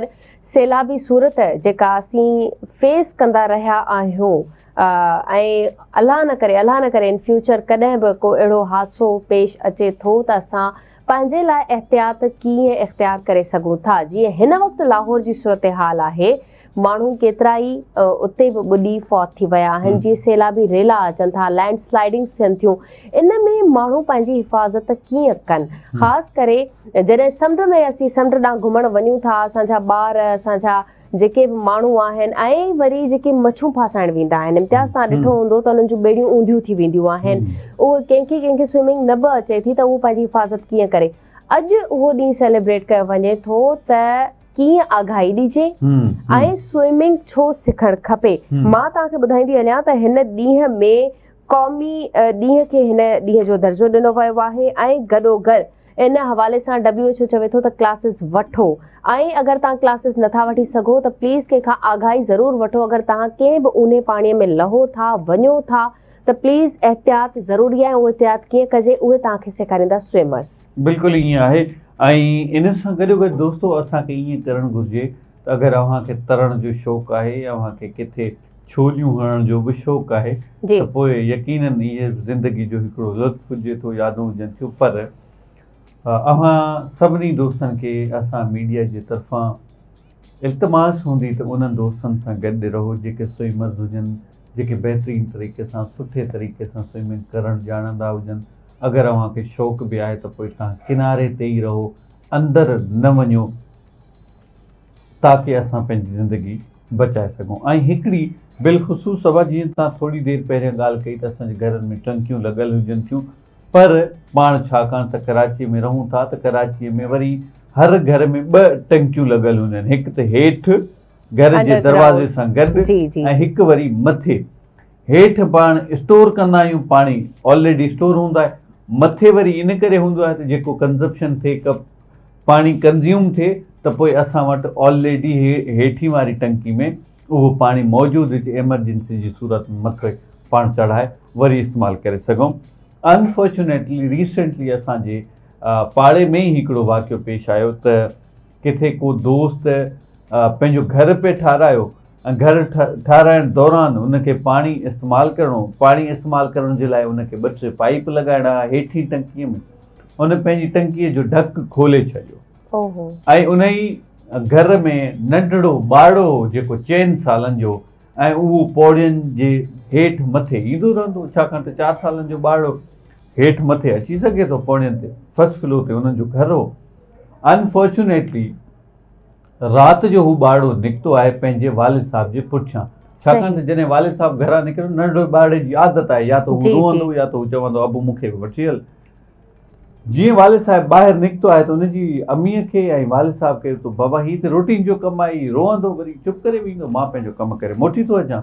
सैलाबी सूरत जेका असीं फेस कंदा रहिया आहियूं ऐं अलाह न करे इन फ्यूचर कॾहिं बि को अहिड़ो हादसो पेश अचे थो त असां पंहिंजे लाइ एहतियात कीअं इख़्तियार करे सघूं था। जीअं हिन वक़्तु लाहौर जी सूरत हाल आहे, माण्हू केतिरा ई उते बि ॿुॾी फौत थी विया आहिनि। जीअं सैलाबी रेला अचनि था, लैंड स्लाइडिंग्स थियनि थियूं, इन में माण्हू पंहिंजी हिफ़ाज़त कीअं कनि। ख़ासि करे जॾहिं समुंड में असीं समुंड ॾांहुं घुमणु वञूं था, असांजा ॿार, असांजा जेके बि माण्हू आहिनि ऐं वरी जेके मच्छूं फासाइण वेंदा आहिनि, इम्तियाज़ तव्हां ॾिठो हूंदो त उन्हनि जूं ॿेड़ियूं ऊंधियूं थी वेंदियूं आहिनि। उहो कंहिंखे स्विमिंग न बि अचे थी त उहो पंहिंजी हिफ़ाज़त कीअं करे। अॼु उहो ॾींहुं सेलिब्रेट कयो वञे थो त कीअं आगाही ॾिजे ऐं स्विमिंग छो सिखणु खपे। मां तव्हांखे ॿुधाईंदी वञा त हिन ॾींहं में क़ौमी ॾींहं खे हिन ॾींहं जो दर्जो ॾिनो वियो आहे ऐं गॾोगॾु इन हवाले सां WHO चवे थो त क्लासिस वठो ऐं अगरि तव्हां क्लासिस नथा वठी सघो त प्लीज़ कंहिंखां आगाही ज़रूरु वठो। अगरि तव्हां कंहिं बि ऊने पाणीअ में लहो था, वञो था त प्लीज़ एहतियात ज़रूरी आहे। उहो एहतियात कीअं कजे उहे तव्हांखे सेखारींदा स्विमर्स। बिल्कुलु ईअं आहे। ऐं इन सां गॾोगॾु दोस्तो असांखे ईअं करणु घुरिजे त अगरि अव्हांखे तरण जो शौक़ु आहे या अव्हांखे किथे छोलियूं हणण जो बि शौक़ु आहे त पोइ यकीनन इहे ज़िंदगी जो हिकिड़ो लुत्फ़ हुजे थो, यादूं हुजनि थियूं। पर अव्हां सभिनी दोस्तनि खे असां मीडिया जे तरफ़ां इल्तिमास हूंदी त उन्हनि दोस्तनि सां गॾु रहो जेके स्विमर्स हुजनि, जेके बहितरीन तरीक़े सां सुठे तरीक़े सां स्विमिंग करणु ॼाणंदा हुजनि। अगरि अव्हांखे शौक़ु बि आहे त पोइ तव्हां किनारे ते ई रहो, अंदरि न वञो, ताकी असां पंहिंजी ज़िंदगी बचाए सघूं। ऐं हिकिड़ी बिलख़ुसूस सभा, जीअं तव्हां थोरी देरि पहिरियों ॻाल्हि कई त असांजे घरनि में टंकियूं लॻल हुजनि थियूं, पर पाण छाकाणि त कराचीअ में रहूं था त कराचीअ में वरी हर घर में 2 टंकियूं लॻल हूंदियूं आहिनि, हिकु त हेठि घर जे दरवाज़े सां गॾु ऐं हिकु वरी मथे। हेठि पाण स्टोर कंदा आहियूं पाणी, ऑलरेडी स्टोर हूंदो आहे। मथे वरी इन करे हूंदो आहे त जेको कंज़प्शन थिए, कप पाणी कंज़्यूम थिए, त पोइ असां वटि ऑलरेडी हेठि वारी टंकी में उहो पाणी मौजूदु हुजे, एमरजेंसी जी सूरत में मथे पाण चढ़ाए वरी इस्तेमालु करे सघूं। अनफॉर्चुनेटली रिसेंटली असांजे पाड़े में ई हिकिड़ो वाक़ियो पेश आयो त किथे को दोस्त पंहिंजो घर पे ठारायो ऐं घर ठाराइण दौरान उनखे पाणी इस्तेमालु करण जे लाइ उनखे 2-3 पाइप लॻाइणा हेठि टंकीअ में। उन पंहिंजी टंकीअ जो ढक खोले छॾियो ऐं उन ई घर में नंढड़ो ॿारड़ो जेको 4 सालनि जो, ऐं उहो पौड़ियुनि जे हेठि मथे ईंदो रहंदो, छाकाणि त 4 सालनि जो ॿारड़ो हेठि मथे अची सघे थो पौड़ियुनि ते, फर्स्ट फ्लोर ते उन्हनि जो घर हो। अनफॉर्चुनेटली राति जो हू ॿारड़ो निकितो आहे पंहिंजे वालिद साहिब जे पुठियां, छाकाणि त जॾहिं वालिद साहिब घरां निकिरो, नंढड़े ॿारड़े जी आदत आहे, या त हू रोअंदो या त हू चवंदो अबू मूंखे बि वठी हल। जीअं वालिद साहिब ॿाहिरि निकितो आहे त उनजी अमीअ खे ऐं वालिद साहिब खे तो बाबा हीअ त रोटीन जो कमु आहे, हीअ रोअंदो वरी चुप करे वेंदो, मां पंहिंजो कमु करे मोटी थो अचां।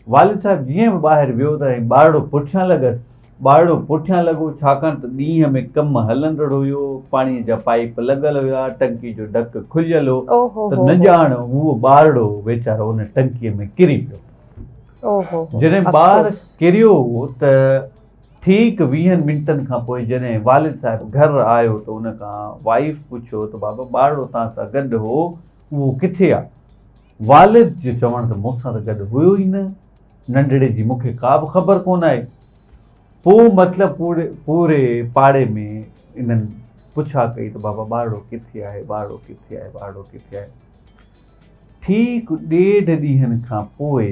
वालिद साहिब जीअं बि ॿाहिरि वियो त ॿारड़ो पुठियां लॻो, छाकाणि त ॾींहं में कमु हलंदड़ हुयो, पाणीअ जा पाइप लॻल हुया, टंकी जो ढक खुलियल हो, त न ॼाण उहो ॿारड़ो वीचारो उन टंकीअ में किरी पियो। जॾहिं ॿार किरियो त ठीक 20 मिंटनि खां पोइ जॾहिं वालिद साहिब घर आयो त उन खां वाइफ पुछियो त बाबा ॿारड़ो तव्हां सां गॾु हो, उहो किथे आहे? वालिद जो चवण त मूंसां त गॾु हुयो ई न, नंढड़े जी मूंखे का बि ख़बर कोन आहे। पोइ मतिलबु पूरे पाड़े में इन्हनि पुछा कई त बाबा ॿारड़ो किथे आहे, ॿारड़ो किथे आहे, ॿारड़ो किथे आहे। ठीक 1.5 ॾींहंनि खां पोइ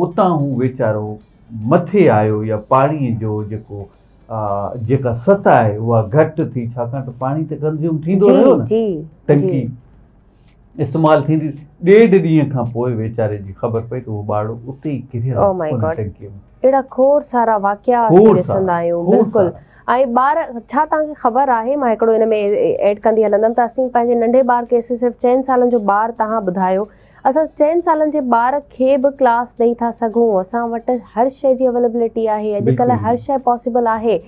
उतां हू वीचारो मथे आयो, या पाणीअ जो जेका सतह आहे उहा घटि थी, छाकाणि त पाणी त कंज़्यूम थींदो रहियो न, टंकी इस्तेमालु थींदी। 1.5 ॾींहं खां पोइ वीचारे जी ख़बर पई त उहो ॿारड़ो उते ई किरियल टंकीअ में। एड़ा खोड़ सारा वाक़िया असीं ॾिसंदा आहियूं। बिल्कुलु। ऐं ॿार छा तव्हांखे ख़बर आहे, मां हिकिड़ो हिन में एड कंदी हलंदमि त असीं पंहिंजे नंढे ॿार खे सिर्फ़ु 4 सालनि जो ॿार तव्हां ॿुधायो, असां 4 सालनि जे ॿार खे बि क्लास ॾेई था सघूं, असां वटि हर शइ जी अवेलेबिलिटी आहे, अॼुकल्ह हर शइ पॉसिबल आहे।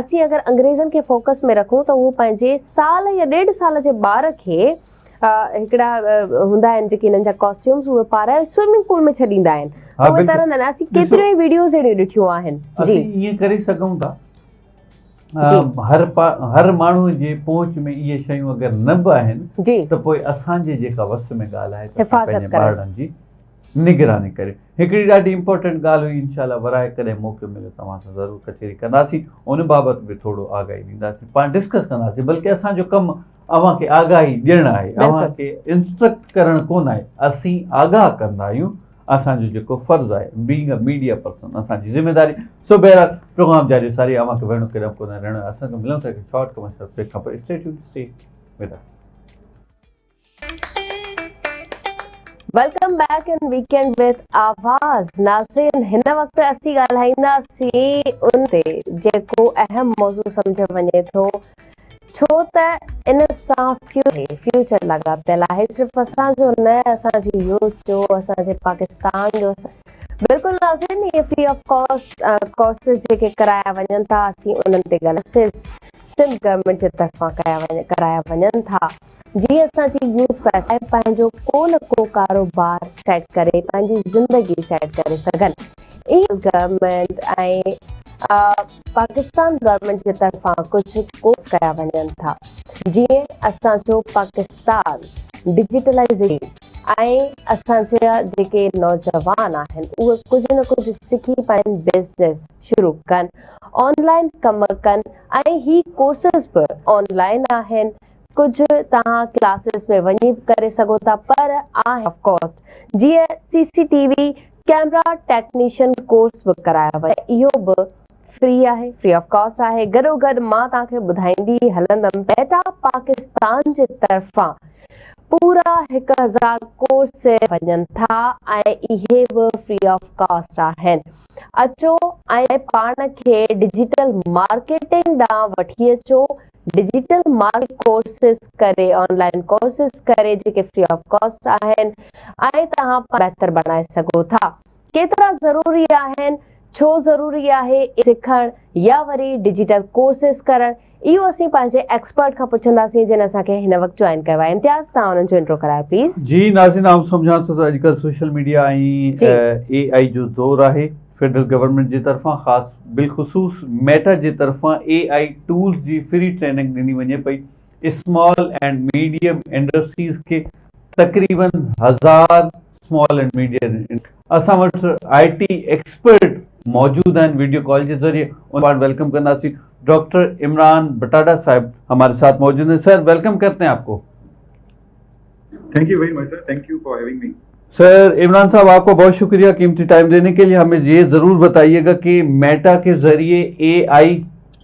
असीं अगरि अंग्रेज़नि खे फोकस में रखूं त उहो पंहिंजे साल या 1.5 साल जे ॿार खे हिकिड़ा हूंदा आहिनि जेके हिननि जा कॉस्ट्यूम्स, उहे पाराए स्विमिंग पूल में छॾींदा आहिनि, उहे तरंदा आहिनि। असीं केतिरियूं ई वीडियोज़ अहिड़ियूं ॾिठियूं आहिनि। असीं ईअं करे सघूं था। हर माण्हू जे पहुच में इहे शयूं अगरि न बि आहिनि त पोइ असांजे जेका वस में ॻाल्हि आहे त पंहिंजे ॿारनि जी निगरानी करे। हिकिड़ी ॾाढी इंपॉर्टेंट ॻाल्हि हुई, इनशाला वराए कॾहिं मौक़ो मिले तव्हां सां ज़रूरु कचेरी कंदासीं, उन बाबति बि थोरो आगाही ॾींदासीं, पाण डिस्कस कंदासीं। बल्कि असांजो कमु अव्हांखे आगाही ॾियणु आहे, अव्हांखे इंस्ट्रक्ट करणु कोन आहे, असीं आगाह कंदा आहियूं। असांजो जेको फ़र्ज़ु आहे, बीइंग अ मीडिया पर्सन, असांजी ज़िम्मेदारी। सो बहरहाल प्रोग्राम जारी सारी अव्हांखे वेणो केॾो कोन रहणो आहे। असांखे मिलूं था शॉर्ट कमर्शियल ब्रेक खां पोइ। Stay with us. Welcome back in weekend with आवाज़। नाज़रीन, हिन वक़्तु असीं ॻाल्हाईंदासीं उन ते जेको अहम मौज़ू सम्झ वञे थो, छो त इन सां फ्यूचर लाॻापियल आहे, सिर्फ़ु असांजो न, असांजी यूथ जो, असांजे पाकिस्तान जो। बिल्कुलु नाज़रीन, इहे फ्री ऑफ कॉस्ट कोर्सेस जेके कराया वञनि था, असीं उन्हनि ते ॻाल्हि सिंध गवर्नमेंट जे तरफ़ां कराया वञनि था, जीअं असांजी यूथ पैसा पंहिंजो को न को कारोबार सेट करे, पंहिंजी ज़िंदगी सेट करे सघनि। इहे गवर्नमेंट ऐं पाकिस्तान गवर्नमेंट जे तरफ़ां कुझु कोर्स कया वञनि था, जीअं असांजो पाकिस्तान डिजिटलाइज़ेशन ऐं असांजा जेके नौजवान आहिनि उहे कुझु न कुझु सिखी पंहिंजो बिज़नेस शुरू कनि, ऑनलाइन कमु कनि। ऐं ही कोर्सेस बि ऑनलाइन आहिनि, कुझु तव्हां क्लासिस में वञी करे सघो था, पर आहे ऑफ कॉस्ट। जीअं CCTV कैमरा टेक्नीशियन कोर्स बि करायो आहे, इहो बि फ्री आहे, फ्री ऑफ कॉस्ट आहे। गॾो गॾु मां तव्हांखे ॿुधाईंदी हलंदमि मेटा पाकिस्तान जे तरफ़ां पूरा 1000 कोर्स वञनि था ऐं इहे बि फ्री ऑफ कॉस्ट आहिनि। अचो ऐं पाण खे डिजिटल मार्केटिंग ॾांहुं वठी अचो, डिजिटल मार्केटिंग कोर्सेस करे, ऑनलाइन कोर्सेस करे जेके फ्री ऑफ कॉस्ट आहिनि ऐं तव्हां बहितर बणाए सघो था। केतिरा ज़रूरी आहिनि, छो ज़रूरी आहे सिखण या वरी डिजिटल कोर्सेस करण, इहो असीं पंहिंजे एक्सपर्ट खां पुछंदासीं जिन असांखे हिन वक़्तु जॉइन कयो आहे। इम्तियाज़, तव्हां उन्हनि जो इंट्रो करायो प्लीज़। जी नाज़रीन, आउं सम्झां थो त अॼुकल्ह सोशल मीडिया ऐं AI जो ज़ोर आहे। फेडरल गवर्नमेंट जी तरफ़ां ख़ासि बिलख़ुसूस मेटा जी तरफ़ां AI टूल्स जी फ्री ट्रेनिंग ॾिनी वञे पई स्मॉल एंड मीडियम इंडस्ट्रीज़ खे। तक़रीबन 1000 स्मॉल एंड मीडियम असां वटि IT एक्सपर्ट मौजूद हैं वीडियो कॉल के जरिए। उन पर वेलकम करना सी डॉक्टर इमरान बटाडा साहब हमारे साथ मौजूद हैं। सर, वेलकम करते हैं आपको। Thank you very much sir, thank you for having me. Sir Imran साहब, आपको बहुत शुक्रिया कीमती टाइम देने के लिए। हमें ये ज़रूर बताइएगा कि मेटा के ज़रिए AI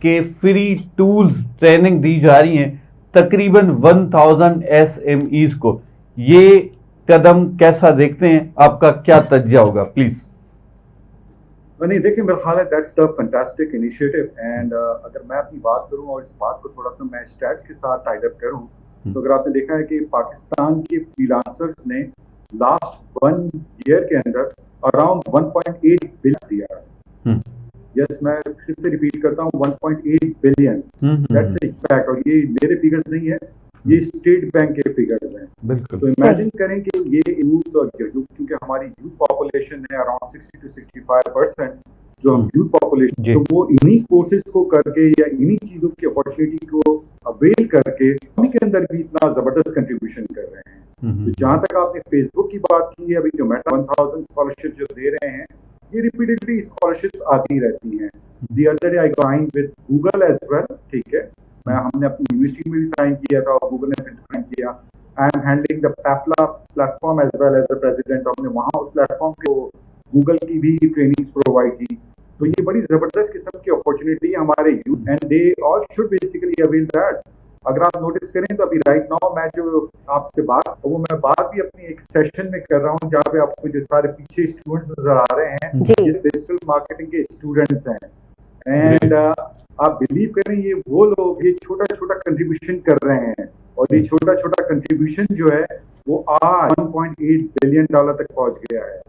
के फ्री टूल्स ट्रेनिंग दी जा रही हैं तकरीबन 1000 SMEs को। ये कदम कैसा देखते हैं, आपका क्या तज्जिया होगा प्लीज़? नहीं देखिए, मेरा ख्याल है that's the fantastic initiative and अगर मैं अपनी बात करूं और इस बात को थोड़ा सा मैं स्टैट्स के साथ टाइड अप करूं तो अगर आपने देखा है कि पाकिस्तान के फ्रीलांसर्स ने लास्ट 1 ईयर के अंदर अराउंड 1.8 बिलियन दिया है। यस, मैं फिर से रिपीट करता हूं, 1.8 बिलियन, दैट्स द फैक्ट। और ये मेरे फिगर्स नहीं है, ये स्टेट बैंक के फिगर्स हैं। बिल्कुल। तो इमेजिन करें कि ये यूथ, और क्योंकि हमारी यूथ पॉपुलेशन है अराउंड 60 to 65% जो हम यूथ पॉपुलेशन, तो वो इन्हीं कोर्सेज को करके या इन्हीं चीजों की अपॉर्चुनिटी को अवेल करके हम के अंदर भी इतना जबरदस्त कंट्रीब्यूशन कर रहे हैं। तो जहां तक आपने फेसबुक की बात की है, अभी जो मेटा 1000 स्कॉलरशिप जो दे रहे हैं, ये रिपीटेडली स्कॉलरशिप्स आती रहती हैं। The other day I sign with Google as well, ठीक है, हमने अपनी यूनिवर्सिटी में भी साइन किया था और गूगल ने साइन किया। I am handling the papla platform as well as the president. हमने वहाँ उस प्लेटफॉर्म को गूगल की भी ट्रेनिंग्स प्रोवाइड की। तो ये बड़ी जबरदस्त किस्म की अपॉर्चुनिटी हमारे youth and they all should basically avail that. अगर आप नोटिस करें तो अभी राइट नाउ मैं जो आपसे बात, वो मैं बात भी अपनी एक सेशन में कर रहा हूँ जहाँ पे आपको जो सारे पीछे स्टूडेंट्स नजर आ रहे हैं, ये डिजिटल मार्केटिंग के स्टूडेंट्स हैं। एंड आप बिलीव करें, ये वो लोग ये छोटा छोटा कंट्रीब्यूशन कर रहे हैं और ये छोटा छोटा कंट्रीब्यूशन जो है वो आज $1.8 बिलियन तक पहुंच गया है।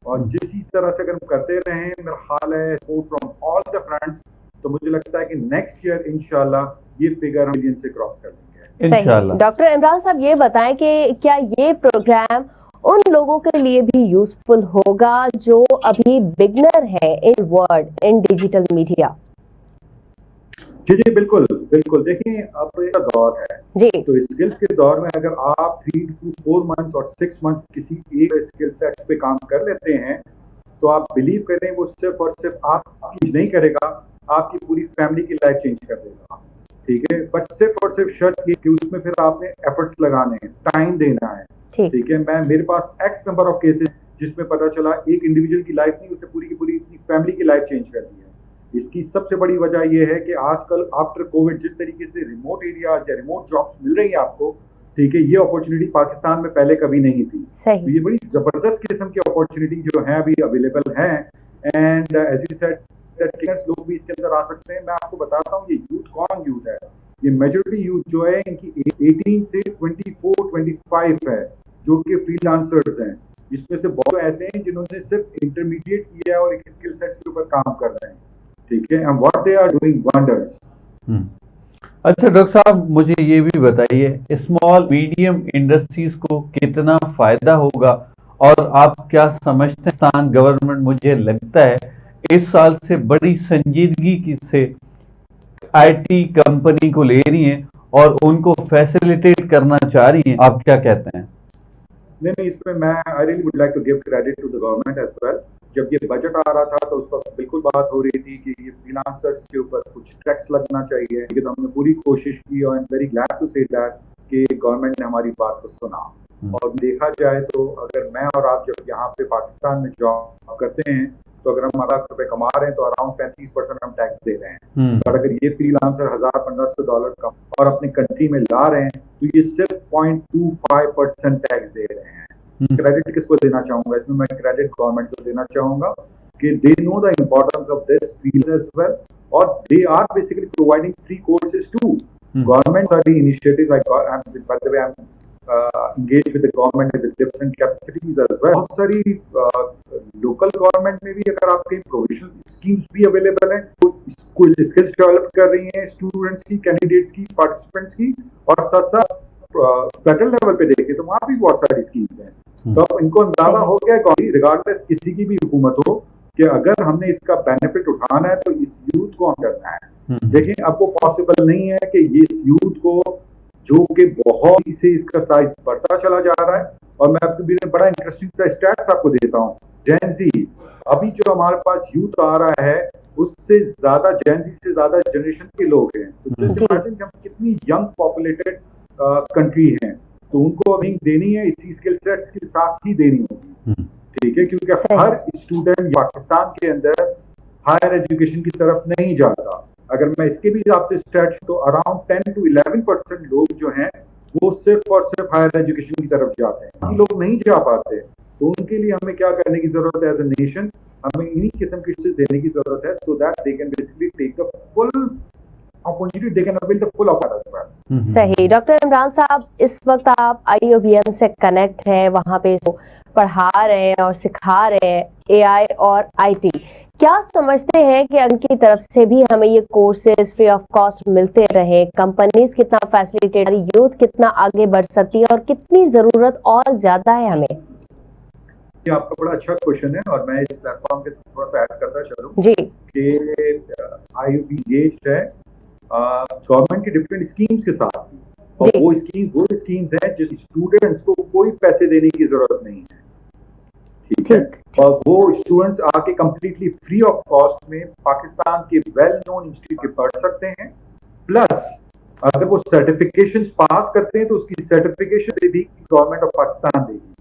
और जिस तरह से अगर हम करते रहे, मेरा ख्याल है support from all the fronts, तो मुझे लगता है कि नेक्स्ट ईयर इंशाल्लाह ये फिगर मिलियन से क्रॉस कर लेंगे इंशाल्लाह। डॉक्टर इमरान साहब, ये बताएं कि क्या ये प्रोग्राम उन लोगों के लिए भी यूजफुल होगा जो अभी बिगनर है इन वर्ड इन डिजिटल मीडिया? जी जी बिल्कुल बिल्कुल। देखिए, अब ये दौर है जी, तो स्किल्स के दौर में अगर आप 3 to 4 मंथ्स और 6 मंथ्स किसी एक स्किल सेट पे काम कर लेते हैं तो आप बिलीव करें वो सिर्फ और सिर्फ आपकी नहीं करेगा, आपकी पूरी फैमिली की लाइफ चेंज कर देगा, ठीक है। बट सिर्फ और सिर्फ शर्त ये कि उसमें फिर आपने एफर्ट्स लगाने हैं, टाइम देना है, ठीक है। मेरे पास एक्स नंबर ऑफ केसेस जिसमें पता चला एक इंडिविजुअल की लाइफ नहीं, उसने पूरी की पूरी अपनी फैमिली की लाइफ चेंज कर दी है। इसकी सबसे बड़ी वजह यह है कि आजकल आफ्टर कोविड जिस तरीके से रिमोट एरिया या रिमोट जॉब्स मिल रही है आपको, ठीक है, ये अपॉर्चुनिटी पाकिस्तान में पहले कभी नहीं थी। तो ये बड़ी जबरदस्त किस्म की अपॉर्चुनिटी जो है अभी अवेलेबल है। एंड एज यू सेड लोग भी इसके अंदर आ सकते हैं। मैं आपको बताता हूँ ये यूथ कौन यूथ है। ये मेजॉरिटी यूथ जो है इनकी 18 से 24-25 है जो कि फ्रीलांसर्स हैं, जिसमें से बहुत ऐसे हैं जिन्होंने सिर्फ इंटरमीडिएट किया है और एक स्किल सेट के ऊपर काम कर रहे हैं, ठीक है। And what they are doing wonders. अच्छा डॉक्टर साहब, मुझे ये भी बताइए स्मॉल मीडियम इंडस्ट्रीज को कितना फायदा होगा और आप क्या समझते हैं? गवर्नमेंट मुझे लगता है इस साल से बड़ी संजीदगी से IT कंपनी को ले रही हैं और उनको फैसिलिटेट करना चाह रही हैं, आप क्या कहते हैं? नहीं, इसमें मैं I really would like to give credit to the government as well. जब ये बजट आ रहा था तो उस वक्त बिल्कुल बात हो रही थी कि ये फ्रीलांसर्स के ऊपर कुछ टैक्स लगना चाहिए, तो हमने पूरी कोशिश की और I am very glad to say that कि गवर्नमेंट ने हमारी बात को सुना। और देखा जाए तो अगर मैं और आप जब यहाँ पे पाकिस्तान में जॉब करते हैं तो अगर हम 1,00,000 रुपए कमा रहे हैं तो अराउंड 35% हम टैक्स दे रहे हैं। और अगर ये फ्रीलांसर $1,000-1,500 कम और अपनी कंट्री में ला रहे हैं तो ये सिर्फ 0.25% टैक्स दे रहे हैं। क्रेडिट किसको देना चाहूंगा इसमें? मैं क्रेडिट गवर्नमेंट को देना चाहूंगा कि they know the importance of this field as well, और they are basically providing free courses to government. सारी initiatives by the way I am engaged with the government with different capacities as well। बहुत सारी local government में भी अगर आपके provisional schemes भी available हैं तो skills develop कर रही हैं स्टूडेंट्स की, कैंडिडेट्स की, पार्टिसिपेंट्स की, और साथ साथ फेडरल लेवल पे देखें तो वहाँ भी बहुत सारी स्कीम्स हैं। तो अब इनको अंदाजा हो गया रिगार्डलेस किसी की भी हुकूमत हो कि अगर हमने इसका बेनिफिट उठाना है तो इस यूथ को हम करना है। देखिए अब वो पॉसिबल नहीं है कि ये इस यूथ को जो कि बहुत से इसका साइज बढ़ता चला जा रहा है, और मैं आपको बड़ा इंटरेस्टिंग सा स्टैट्स आपको देता हूँ। जेन ज़ी, अभी जो हमारे पास यूथ आ रहा है उससे ज्यादा जेन ज़ी से ज्यादा जनरेशन के लोग हैं। तो जस्ट इमेजिन हम कितनी यंग पॉपुलेटेड कंट्री हैं, तो उनको अभी देनी है इसी स्किल सेट्स के साथ ही देनी होगी, ठीक है, क्योंकि हर स्टूडेंट पाकिस्तान के अंदर हायर एजुकेशन की तरफ नहीं जाता। अगर मैं इसके भी आपसे स्टैट्स तो अराउंड 10 to 11% लोग जो हैं वो सिर्फ और सिर्फ हायर एजुकेशन की तरफ जाते हैं, लोग नहीं जा पाते। तो उनके लिए हमें क्या करने की जरूरत है? एज ए नेशन हमें इन्हीं किस्म की चीज देने की जरूरत है, so that they can basically take the full opportunity, they can avail the full opportunity. सही। डॉक्टर इमरान साहब, इस वक्त आप IOBM से कनेक्ट हैं, वहाँ पे पढ़ा रहे हैं और सिखा रहे हैं AI और IT। क्या समझते हैं कि उनकी तरफ से भी हमें ये कोर्सेज फ्री ऑफ कॉस्ट मिलते रहे? कंपनीज कितना फैसिलिटेट, यूथ कितना आगे बढ़ सकती है, और कितनी जरूरत और ज्यादा है हमें? ये आपका बड़ा अच्छा क्वेश्चन है, और मैं इस प्लेटफॉर्म के थोड़ा सा ऐड करता चलूं जी कि IOB engaged है गवर्नमेंट की डिफरेंट स्कीम्स के साथ, और वो स्कीम्स हैं जिस स्टूडेंट्स को कोई पैसे देने की जरूरत नहीं है, ठीक है, और वो स्टूडेंट्स आके कंप्लीटली फ्री ऑफ कॉस्ट में पाकिस्तान के वेल नोन इंस्टीट्यूट के पढ़ सकते हैं। प्लस अगर वो सर्टिफिकेशन पास करते हैं तो उसकी सर्टिफिकेशन से भी गवर्नमेंट ऑफ पाकिस्तान देगी।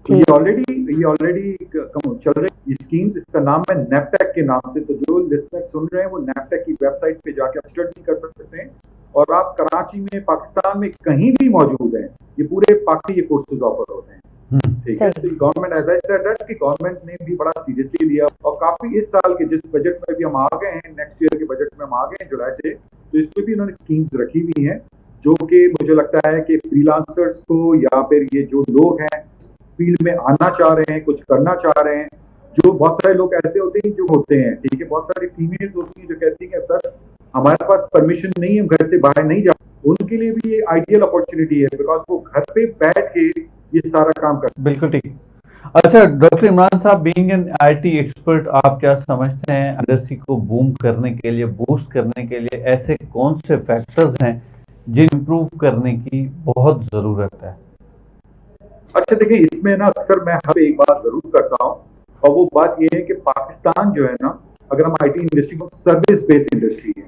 तो ये ऑलरेडी चल रही स्कीम्स, इसका नाम है NABTEC के नाम से। तो जो लिसनर सुन रहे हैं वो NABTEC की वेबसाइट पे जाके आप स्टडी कर सकते हैं, और आप कराची में, पाकिस्तान में कहीं भी मौजूद हैं, ये पूरे पाकि ये कोर्सेज ऑफर होते हैं, ठीक है। तो government as I said that कि गवर्नमेंट ने भी बड़ा सीरियसली लिया, और काफी इस साल के जिस बजट में भी हम आ गए हैं, नेक्स्ट ईयर के बजट में हम आ गए हैं जुलाई से, तो इस पे भी उन्होंने स्कीम्स रखी हुई हैं जो कि मुझे लगता है कि फ्रीलांसर्स को या फिर ये जो लोग हैं फील्ड में आना चाह रहे हैं, कुछ करना चाह रहे हैं, जो बहुत सारे लोग ऐसे होते हैं जो होते हैं, ठीक है, बहुत सारी फीमेल्स होती हैं जो कहती हैं सर हमारे पास परमिशन नहीं है, हम घर से बाहर नहीं जा, उनके लिए भी ये आइडियल अपॉर्चुनिटी है, बिकॉज वो घर पे बैठ के ये सारा काम कर। बिल्कुल ठीक। अच्छा डॉक्टर इमरान साहब, बीइंग एन IT एक्सपर्ट, आप क्या समझते हैं इंडस्ट्री को बूम करने के लिए, बूस्ट करने के लिए ऐसे कौन से फैक्टर्स हैं जिन इम्प्रूव करने की बहुत जरूरत है? अच्छा देखिए, इसमें ना अक्सर मैं हर एक बात जरूर करता हूँ, और वो बात ये है कि पाकिस्तान जो है ना, अगर हम IT इंडस्ट्री को सर्विस बेस्ड इंडस्ट्री है,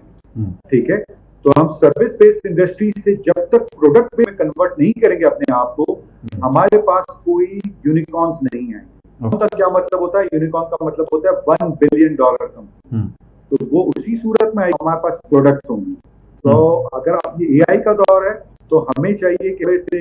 ठीक है, तो हम सर्विस बेस्ड इंडस्ट्री से जब तक प्रोडक्ट में कन्वर्ट नहीं करेंगे अपने आप को, हमारे पास कोई यूनिकॉर्न्स नहीं है। तो क्या मतलब होता है? यूनिकॉर्न का मतलब होता है $1 बिलियन कंपनी। तो वो उसी सूरत में हमारे पास प्रोडक्ट्स होंगी। तो अगर आप ये AI का दौर है तो हमें चाहिए कि वैसे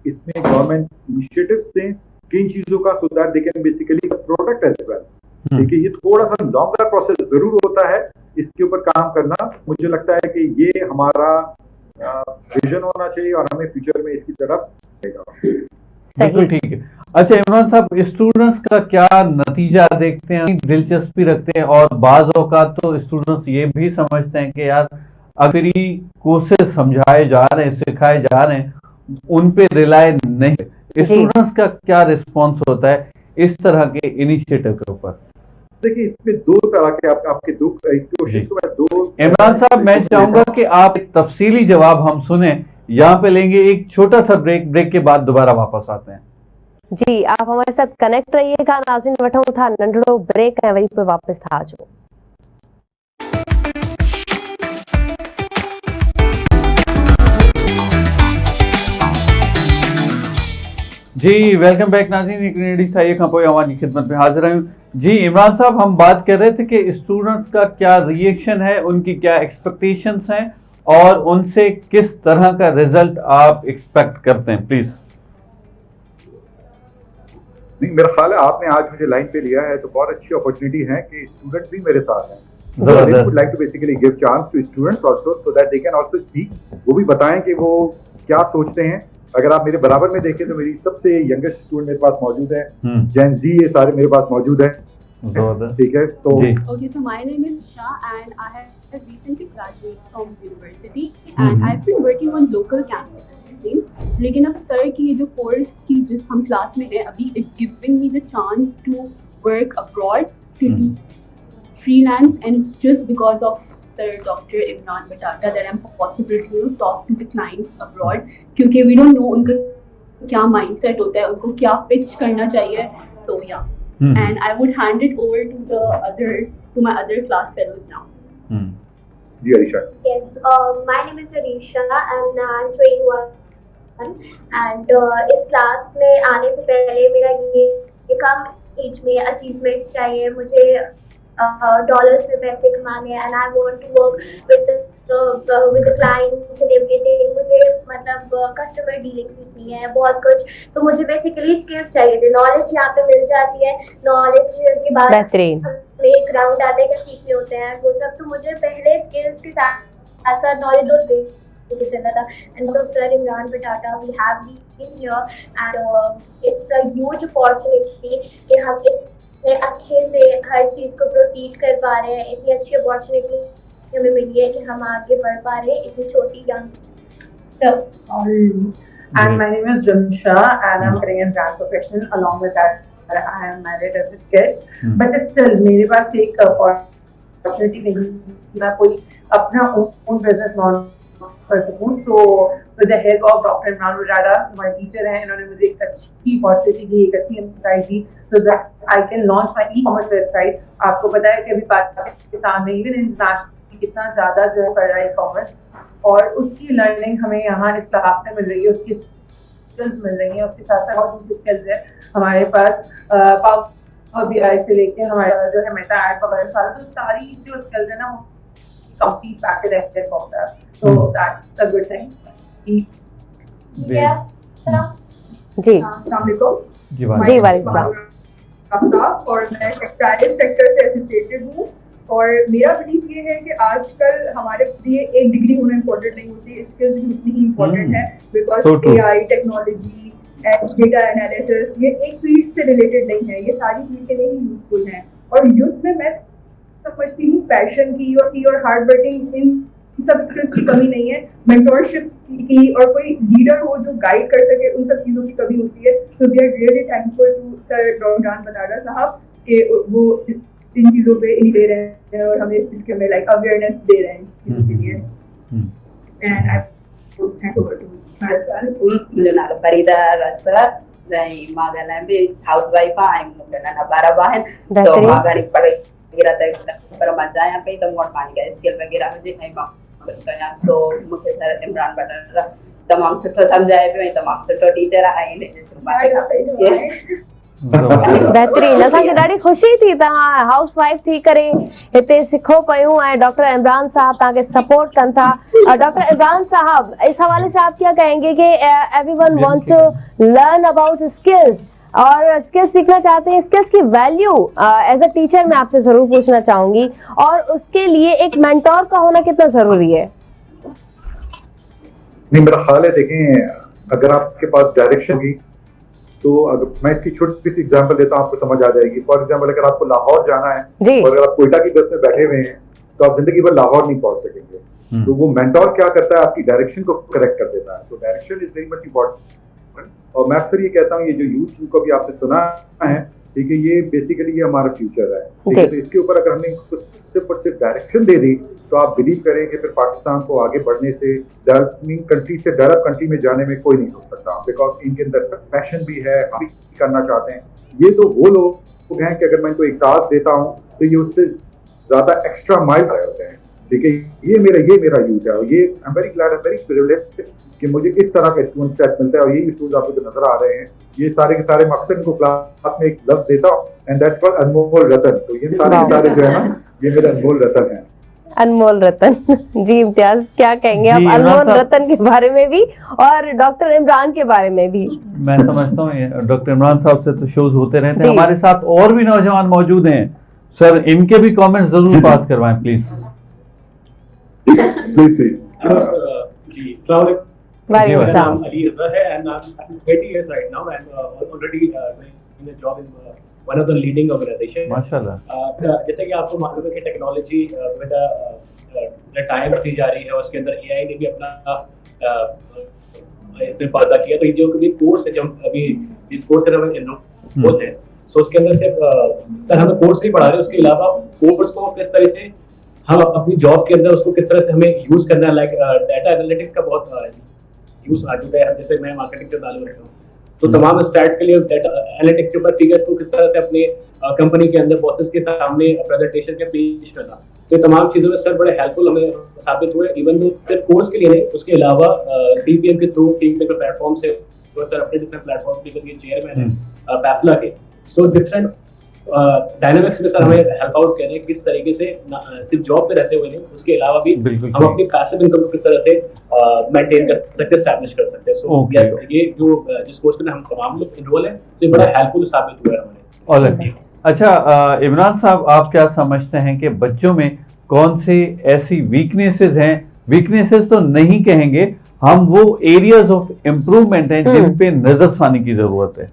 इसमें गवर्नमेंट इनिशिएटिव्स दें किन चीजों का, so that they can basically product as well, ठीक है। ये थोड़ा सा लॉन्गर प्रोसेस जरूर होता है इसके ऊपर काम करना। मुझे लगता है कि ये हमारा विजन होना चाहिए, और हमें फ्यूचर में इसकी तरफ बिल्कुल ठीक है। अच्छा इमरान साहब, स्टूडेंट्स का क्या नतीजा देखते हैं, दिलचस्पी रखते हैं, और बाज़ औक़ात तो स्टूडेंट्स ये भी समझते हैं कि यार अगर ये कोर्सेज समझाए जा रहे हैं, सिखाए जा रहे हैं, उन पे रिलाय नहीं, स्टूडेंट्स का क्या रिस्पॉन्स होता है इस तरह के इनिशिएटिव के ऊपर? देखिए, इसमें दो तरह के आपके दो इस कोशिश को मैं दो। इमरान साहब, मैं चाहूंगा कि आप एक तफसीली जवाब हम सुने, यहाँ पे लेंगे एक छोटा सा ब्रेक के बाद दोबारा वापस आते हैं। जी, आप हमारे साथ कनेक्ट रहिएगा। नाज़रीन, वठूं था नंढड़ो ब्रेक ऐं वरी पे वापस था अचूं। जी वेलकम बैक नाज़रीन, एक नई साई खां पोइ अवां जी खिदमत में हाजिर आहियूं। जी इमरान साहब, हम बात कर रहे थे कि स्टूडेंट्स का क्या रिएक्शन है, उनकी क्या एक्सपेक्टेशंस हैं और उनसे किस तरह का रिजल्ट आप एक्सपेक्ट करते हैं, प्लीज। नहीं, मेरा ख्याल है आपने आज मुझे लाइन पे लिया है तो बहुत अच्छी अपॉर्चुनिटी है कि स्टूडेंट्स भी मेरे साथ हैं। So I would like to basically give chance to students also so that they can also speak. वो भी बताएं कि वो क्या सोचते हैं। अगर आप मेरे बराबर में देखें तो मेरी सबसे यंगेस्ट स्टूडेंट मेरे पास मौजूद है, जेन जी ये सारे मेरे पास मौजूद है। ठीक है, तो okay, so my name is Shah and I have recently graduated from university and I've been working on local campus. लेकिन अब सर की ये जो कोर्स की जिस हम क्लास में है अभी, it giving me the chance to work abroad, to do freelance, and it's just because of Sir Dr. Imran Batata that I'm possible to talk to the clients abroad, क्योंकि we don't know उनका क्या mindset होता है, उनको क्या pitch करना चाहिए, so yeah. And I would hand it over to my other class fellows now. जी Arisha. Yes, my name is Arisha and I'm 21 and इस क्लास में आने से पहले मेरा ये कम एज में अचीवमेंट्स चाहिए, मुझे डॉलर्स में पैसे कमाने हैं and I want to work with the clients and everything. मुझे मतलब कस्टमर डीलिंग सीखनी है, बहुत कुछ। तो मुझे बेसिकली स्किल्स चाहिए थे। नॉलेज यहाँ पे मिल जाती है, नॉलेज के बाद हमें एक राउंड आते हैं कि सीखने होते हैं वो सब। तो मुझे पहले स्किल्स के साथ साथ नॉलेज दो चलना था। And sir Imran Batata we have been here and it's a huge opportunity कि हम इतने अच्छे से हर चीज़ को प्रोसीड कर पा रहे हैं। इतनी अच्छी अपॉर्चुनिटी हमें मिली है कि हम आगे बढ़ पा रहे हैं इतनी छोटी young. So, and my name is Jamsha and I'm getting a brand professional. Along with that, I am married as a kid. But still, मेरे पास एक opportunity नहीं कि मैं कोई अपना own business model कर सकूँ। So, with the help of Dr. Imran Batata, my teacher हैं, इन्होंने मुझे एक अच्छी opportunity दी, एक अच्छी insight the, so that I can launch my e-commerce website. आपको पता है कि अभी पाकिस्तान में even international कितना ज़्यादा जो है कर रहा है e-commerce, और उसकी लर्निंग हमें यहाँ इस क्लास से मिल रही है, उसकी स्किल्स मिल रही हैं। उसके साथ साथ और दूसरी स्किल्स है हमारे पास, पावर बीआई से लेके हमारा जो है मेटा एड वगैरह सारा, तो सारी जो स्किल्स है ना वो कंप्लीट पैकेज है for that. So that's a good thing. Yeah. जी जी वालेकुम। और मैं टेक्सटाइल सेक्टर से एसोसिएटेड हूँ और मेरा बिलीफ ये है कि आजकल हमारे लिए एक डिग्री होना इम्पोर्टेंट नहीं होती, स्किल्स भी उतनी ही इम्पोर्टेंट है। Because AI, technology and data analysis ये एक फील्ड से रिलेटेड नहीं है, ये सारी फील्ड के लिए ही यूजफुल है। और यूथ में मैं समझती हूँ पैशन की और हार्ड वर्किंग इन सब स्किल्स की कमी नहीं है। मेंटोरशिप की और कोई लीडर हो जो गाइड कर सके, उन सब चीज़ों की कमी होती है। So we are really thankful to sir doctor Imran Batata साहब कि वो इन चीज़ों पे इन दे रहे हैं और हमें इसके में लाइक अवेयरनेस दे रहे हैं चीज़ों के लिए। And I thank U Leonardo Farida Rasta dari Magalambi housewife I'm dengan barabahan so magari pada kira pada macam apa itu mau पानी का स्किल वगैरह मुझे नहीं मालूम है। so मुझे सर इमरान बटाटा तमाम सुठो समझाए पे तमाम सुठो टीचर आहे इन बेहतरीन। असांखे ॾाढी ख़ुशी थी तव्हां हाउस वाइफ थी करे हिते सिखो पियूं ऐं डॉक्टर इमरान साहब तव्हांखे सपोर्ट कनि था। डॉक्टर इमरान साहब, इस हवाले से आप क्या कहेंगे कि everyone want to learn about skills और स्किल्स सीखना चाहते हैं, स्किल्स की वैल्यू एज अ टीचर मैं आपसे जरूर पूछना चाहूंगी, और उसके लिए एक मेंटोर का होना कितना जरूरी है? नहीं, मेरा ख्याल है देखें, अगर आपके पास डायरेक्शन होगी तो अगर मैं इसकी छोटी सी एग्जांपल देता हूँ, आपको समझ आ जाएगी। फॉर एग्जांपल, अगर आपको लाहौर जाना है और अगर आप कोयटा की बस में बैठे हुए हैं तो आप जिंदगी भर लाहौर नहीं पहुंच सकेंगे। तो वो मेंटोर क्या करता है, आपकी डायरेक्शन को करेक्ट कर देता है। तो direction is very much important. और मैं अक्सर ये कहता हूँ, ये जो यूथ को भी आपने सुना है, ठीक है, ये बेसिकली ये हमारा फ्यूचर है, ठीक है। तो इसके ऊपर अगर हमने सिर्फ और सिर्फ डायरेक्शन दे दी तो आप बिलीव करें कि फिर पाकिस्तान को आगे बढ़ने से, डेवलपिंग कंट्री से डेवलप कंट्री में जाने में कोई नहीं रोक सकता, बिकॉज इनके अंदर पैशन भी है, हम भी करना चाहते हैं। ये तो वो लोग हैं कि अगर मैं इनको एक टास्क देता हूँ तो ये उससे ज्यादा एक्स्ट्रा माइल रहे होते हैं, ठीक है। ये मेरा यूथ है और ये आई am very glad, very privileged कि मुझे इस तरह का स्टूडेंट सेट मिलता है और यही स्टूडेंट आपको जो नजर आ रहे हैं ये सारे के सारे मकसद इनको क्लास में एक लफ्ज देता हूँ एंड दैट्स कॉल्ड अनमोल रतन। तो ये सारे के सारे जो है ना ये मेरा अनमोल रतन है। अनमोल रतन जी, इम्तियाज क्या कहेंगे आप अनमोल रतन के बारे में भी और डॉक्टर इमरान के बारे में भी? मैं समझता हूँ डॉक्टर इमरान साहब से तो शोज होते रहते हैं, हमारे साथ और भी नौजवान मौजूद हैं सर, इनके भी कमेंट्स जरूर पास करवाएं प्लीज। जी अस्सलाम वालेकुम सलाम। Ali Azhar है and I'm 20 years right now and already doing a job in one of the leading organization। माशाल्लाह। जैसे कि आपको मालूम है कि टेक्नोलॉजी विद टाइम बढ़ती जा रही है और उसके अंदर एआई ने भी अपना इसमें पर्दा किया। तो ये जो भी कोर्स है, जब अभी इस कोर्स के अंदर इनरोल है, सो उसके अंदर सिर्फ सर हमें कोर्स नहीं पढ़ा रहे, उसके अलावा कोर्स को किस तरह से हम अपनी जॉब के अंदर उसको किस तरह से हमें यूज करना है। लाइक डाटा एनालिटिक्स का बहुत यूज आ चुका है। जैसे मैं मार्केटिंग से ताल्लुक रखता हूँ तो तमाम स्टैट्स के लिए डाटा एनालिटिक्स के ऊपर फिगर्स को किस तरह से अपने कंपनी के अंदर बॉसेस के सामने प्रेजेंटेशन के पेश करना, तो ये तमाम चीजों में सर बड़े हेल्पफुल हमें साबित हुए। इवन दो सिर्फ कोर्स के लिए नहीं, उसके अलावा सीपीएम के थ्रू थिंक प्लेटफॉर्म से सर अपने डिफरेंट प्लेटफॉर्म के ये चेयरमैन है पैपला के, सो डिफरेंट डायनामिक्स में सर हमें हेल्प आउट कर रहे हैं किस तरीके से सिर्फ जॉब पे रहते हुए नहीं, उसके अलावा भी हम अपनी पैसिव इनकम को किस तरह से मेंटेन कर सकते, एस्टैब्लिश कर सकते हैं। सो ये जो जिस कोर्स में हम तमाम लोग इनरोल हैं तो ये बड़ा हेल्पफुल साबित हुआ है हमारे। अच्छा इमरान साहब, आप क्या समझते हैं कि बच्चों में कौन से ऐसी वीकनेसेस हैं, वीकनेसेस तो नहीं कहेंगे हम, वो एरियाज ऑफ इम्प्रूवमेंट हैं जिन पे नजरसानी की जरूरत है?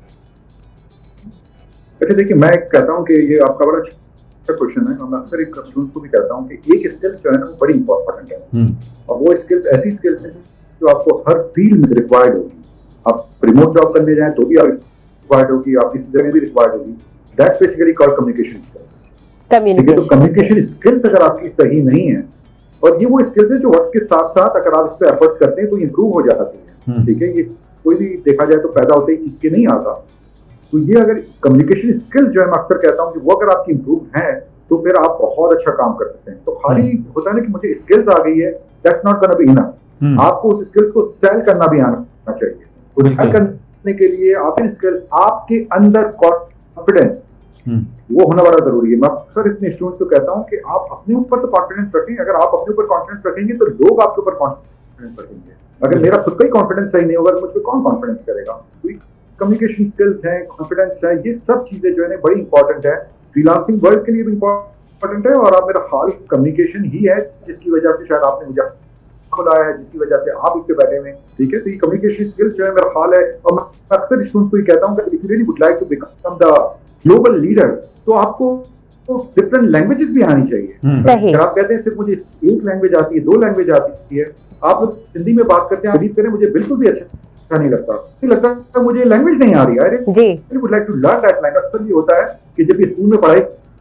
अच्छा देखिए, मैं कहता हूँ कि ये आपका बड़ा अच्छा क्वेश्चन है और मैं अक्सर एक स्टूडेंट को भी कहता हूँ कि एक स्किल जो है ना वो बड़ी इंपॉर्टेंट है और वो स्किल्स ऐसी स्किल्स हैं जो आपको हर फील्ड में रिक्वायर्ड होगी। आप रिमोट जॉब करने जाएं तो भी रिक्वायर्ड होगी, आप किसी जगह भी रिक्वायर्ड होगी। That's basically called communication skills. ठीक है, तो कम्युनिकेशन स्किल्स अगर आपकी सही नहीं है, और ये वो स्किल्स है जो वक्त के साथ साथ अगर आप इस पर एफर्ट्स करते हैं तो इंप्रूव हो जाती है। ठीक है, ये कोई भी देखा जाए तो पैदा होते ही सीख के नहीं आता। तो ये अगर कम्युनिकेशन स्किल्स जो है, मैं अक्सर कहता हूँ कि वो अगर आपकी इंप्रूव है तो फिर आप बहुत अच्छा काम कर सकते हैं। तो खाली होता है ना कि मुझे स्किल्स आ गई है, that's not gonna be enough. आपको उस स्किल्स को सेल करना भी आना चाहिए। उस सेल करने के लिए आप इन स्किल्स, आपके अंदर कॉन्फिडेंस वो होना बड़ा जरूरी है। मैं अक्सर इतने स्टूडेंट्स को कहता हूँ कि आप अपने ऊपर तो कॉन्फिडेंस रखें। अगर आप अपने ऊपर कॉन्फिडेंस रखेंगे तो लोग आपके ऊपर कॉन्फिडेंस रखेंगे। अगर मेरा खुद का ही कॉन्फिडेंस सही नहीं होगा तो मुझ पर कौन कॉन्फिडेंस करेगा? कम्युनिकेशन स्किल्स हैं, कॉन्फिडेंस है, ये सब चीजें जो है बड़ी इंपॉर्टेंट है। फ्रीलांसिंग वर्ल्ड के लिए भी इंपॉर्टेंट है और आप मेरा हाल कम्युनिकेशन ही है जिसकी वजह से शायद आपने मुझे खुलाया है, जिसकी वजह से आप इस पे बैठे हुए। ठीक है, तो ये कम्युनिकेशन स्किल्स जो है मेरा हाल है। और मैं अक्सर स्टूडेंट्स को ये कहता हूँ कि if you really would like to become the global leader तो आपको डिफरेंट लैंग्वेजेस भी आनी चाहिए। अगर आप कहते हैं सिर्फ मुझे एक लैंग्वेज आती है, दो लैंग्वेज आती है, आप लोग हिंदी में बात करते हैं, बिलीव करें मुझे बिल्कुल भी अच्छा नहीं लगता मुझे लैंग्वेज नहीं आ रही है। अरे would like to learn that language. अक्सर ये होता है कि जब ये स्कूल में पढ़ाई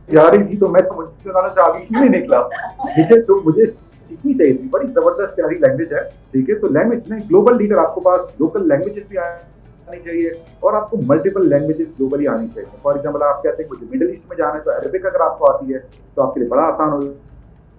जा रही थी तो मैं तो से आगे ही नहीं निकला। ठीक है, तो मुझे सीखनी चाहिए थी। बड़ी जबरदस्त प्यारी लैंग्वेज है। ठीक है, तो लैंग्वेज में ग्लोबल लीडर, आपको पास लोकल लैंग्वेजेस भी आनी चाहिए और आपको मल्टीपल लैंग्वेजेस ग्लोबली आनी चाहिए। फॉर एग्जाम्पल आप कहते हैं मुझे मिडिल ईस्ट में जाना है तो अरेबिक अगर आपको आती है तो आपके लिए बड़ा आसान हो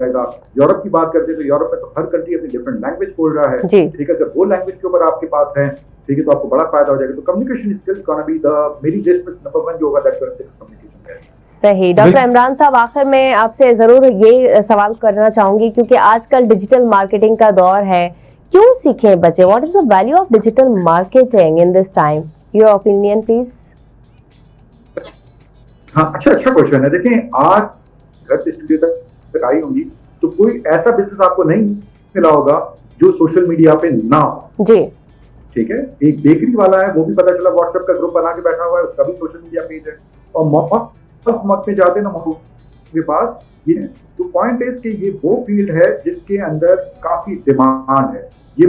जाएगा। यूरोप की बात करते हैं तो यूरोप में तो हर कंट्री अपनी डिफरेंट लैंग्वेज बोल रहा है। ठीक है, अगर वो लैंग्वेज के ऊपर आपके पास है, ठीक है, तो आपको बड़ा फायदा हो जाएगा। तो communication skills gonna be the मेरी लिस्ट में नंबर 1 जो होगा दैट कम्युनिकेशन है। सही। डॉक्टर इमरान साहब, आखिर में आपसे जरूर ये सवाल करना चाहूंगी क्योंकि आजकल डिजिटल मार्केटिंग का दौर है, क्यों सीखें बच्चे? What is the value of digital marketing in this time? Your opinion please. हाँ, अच्छा क्वेश्चन है। देखें, आज घर से स्टूडियो तक आई होंगी तो कोई ऐसा बिजनेस आपको नहीं मिला होगा जो सोशल मीडिया पे ना हो जी। ठीक है, एक बेकरी वाला है, वो भी पता चला व्हाट्सएप का ग्रुप बना के बैठा हुआ है, उसका भी सोशल मीडिया पेज है। और मत में जाते ना के पास ये। तो पॉइंट इज कि ये वो फील्ड है जिसके अंदर काफी डिमांड है। ये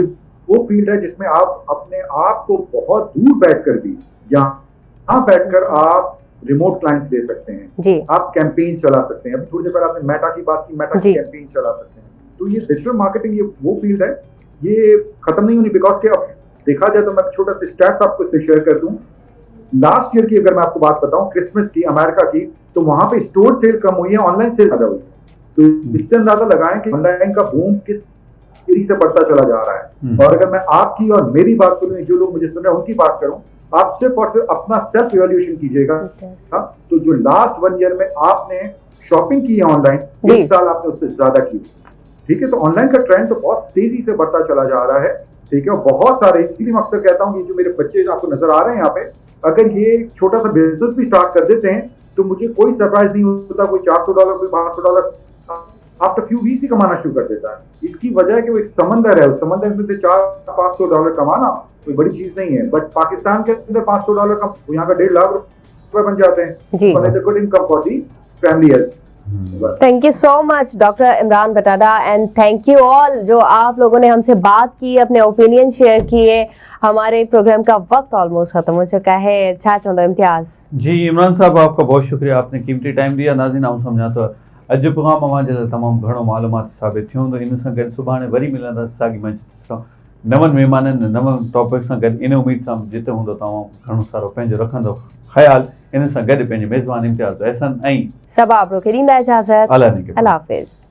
वो फील्ड है जिसमें आप अपने आप को बहुत दूर बैठकर भी, यहाँ बैठकर आप रिमोट क्लाइंट्स ले सकते हैं जी। आप कैंपेन चला सकते हैं। अभी थोड़ी देर पहले आपने मेटा की बात की, मेटा की कैंपेन चला सकते हैं। तो ये डिजिटल मार्केटिंग ये वो फील्ड है, ये खत्म नहीं होनी। बिकॉज के अब देखा जाए तो मैं छोटा सा स्टैट्स आपको शेयर कर दूं। लास्ट ईयर की अगर मैं आपको बात बताऊं, क्रिसमस की अमेरिका की, तो वहां पे स्टोर सेल कम हुई है, ऑनलाइन सेल ज्यादा हुई है। तो इससे अंदाजा लगाएं कि ऑनलाइन का बूम किस तेजी से बढ़ता चला जा रहा है। और अगर मैं आपकी और मेरी बात करूं, जो लोग मुझे सुन रहे हैं उनकी बात करूं, आप सिर्फ और सिर्फ अपना सेल्फ इवैल्यूएशन कीजिएगा। तो जो लास्ट 1 ईयर में आपने शॉपिंग की है ऑनलाइन, 1 साल आपने उससे ज्यादा की, ठीक है। तो ऑनलाइन का ट्रेंड तो बहुत तेजी से बढ़ता चला जा रहा है, ठीक है। और बहुत सारे, इसलिए मैं अक्सर कहता हूँ कि जो मेरे बच्चे आपको नजर आ रहे हैं यहाँ पे, अगर ये छोटा सा बिजनेस भी स्टार्ट कर देते हैं तो मुझे कोई सरप्राइज नहीं होता, कोई $400 कोई $500 आफ्टर फ्यू वीक्स ही कमाना शुरू कर देता है। इसकी वजह है कि वो एक समंदर है, उस समंदर में से $400-500 कमाना कोई बड़ी चीज नहीं है। बट पाकिस्तान के अंदर $500 का यहाँ का 1.5 लाख रुपए बन जाते हैं। Good income for the family. Thank you so much doctor Imran Batada, and thank you all जो आप लोगों ने हमसे बात की, अपने ओपिनियन शेयर किए। हमारे प्रोग्राम का वक्त ऑलमोस्ट खत्म हो चुका है। छा चवंदो इम्तियाज़? जी इमरान साहब, आपका बहुत शुक्रिया, आपने कीमती टाइम दिया। नाज़रीन, आऊं समझा तो अॼु प्रोग्राम अवांजे लाइ तमामु घणो मालूमात साबित थियो हूंदो। इन सां गॾु सुभाणे वरी मिलंदासीं साॻी मंच सां नवनि महिमाननि नवनि टॉपिक सां गॾु। इन उमेद सां जिते हूंदो तव्हां घणो सारो पंहिंजो रखंदो ख़्याल। इन सां गॾु पंहिंजे मेज़बान इम्तियाज़ अहसन ऐं सब आप लोग के ॾींदा इजाज़त। अल्लाह हाफ़िज़।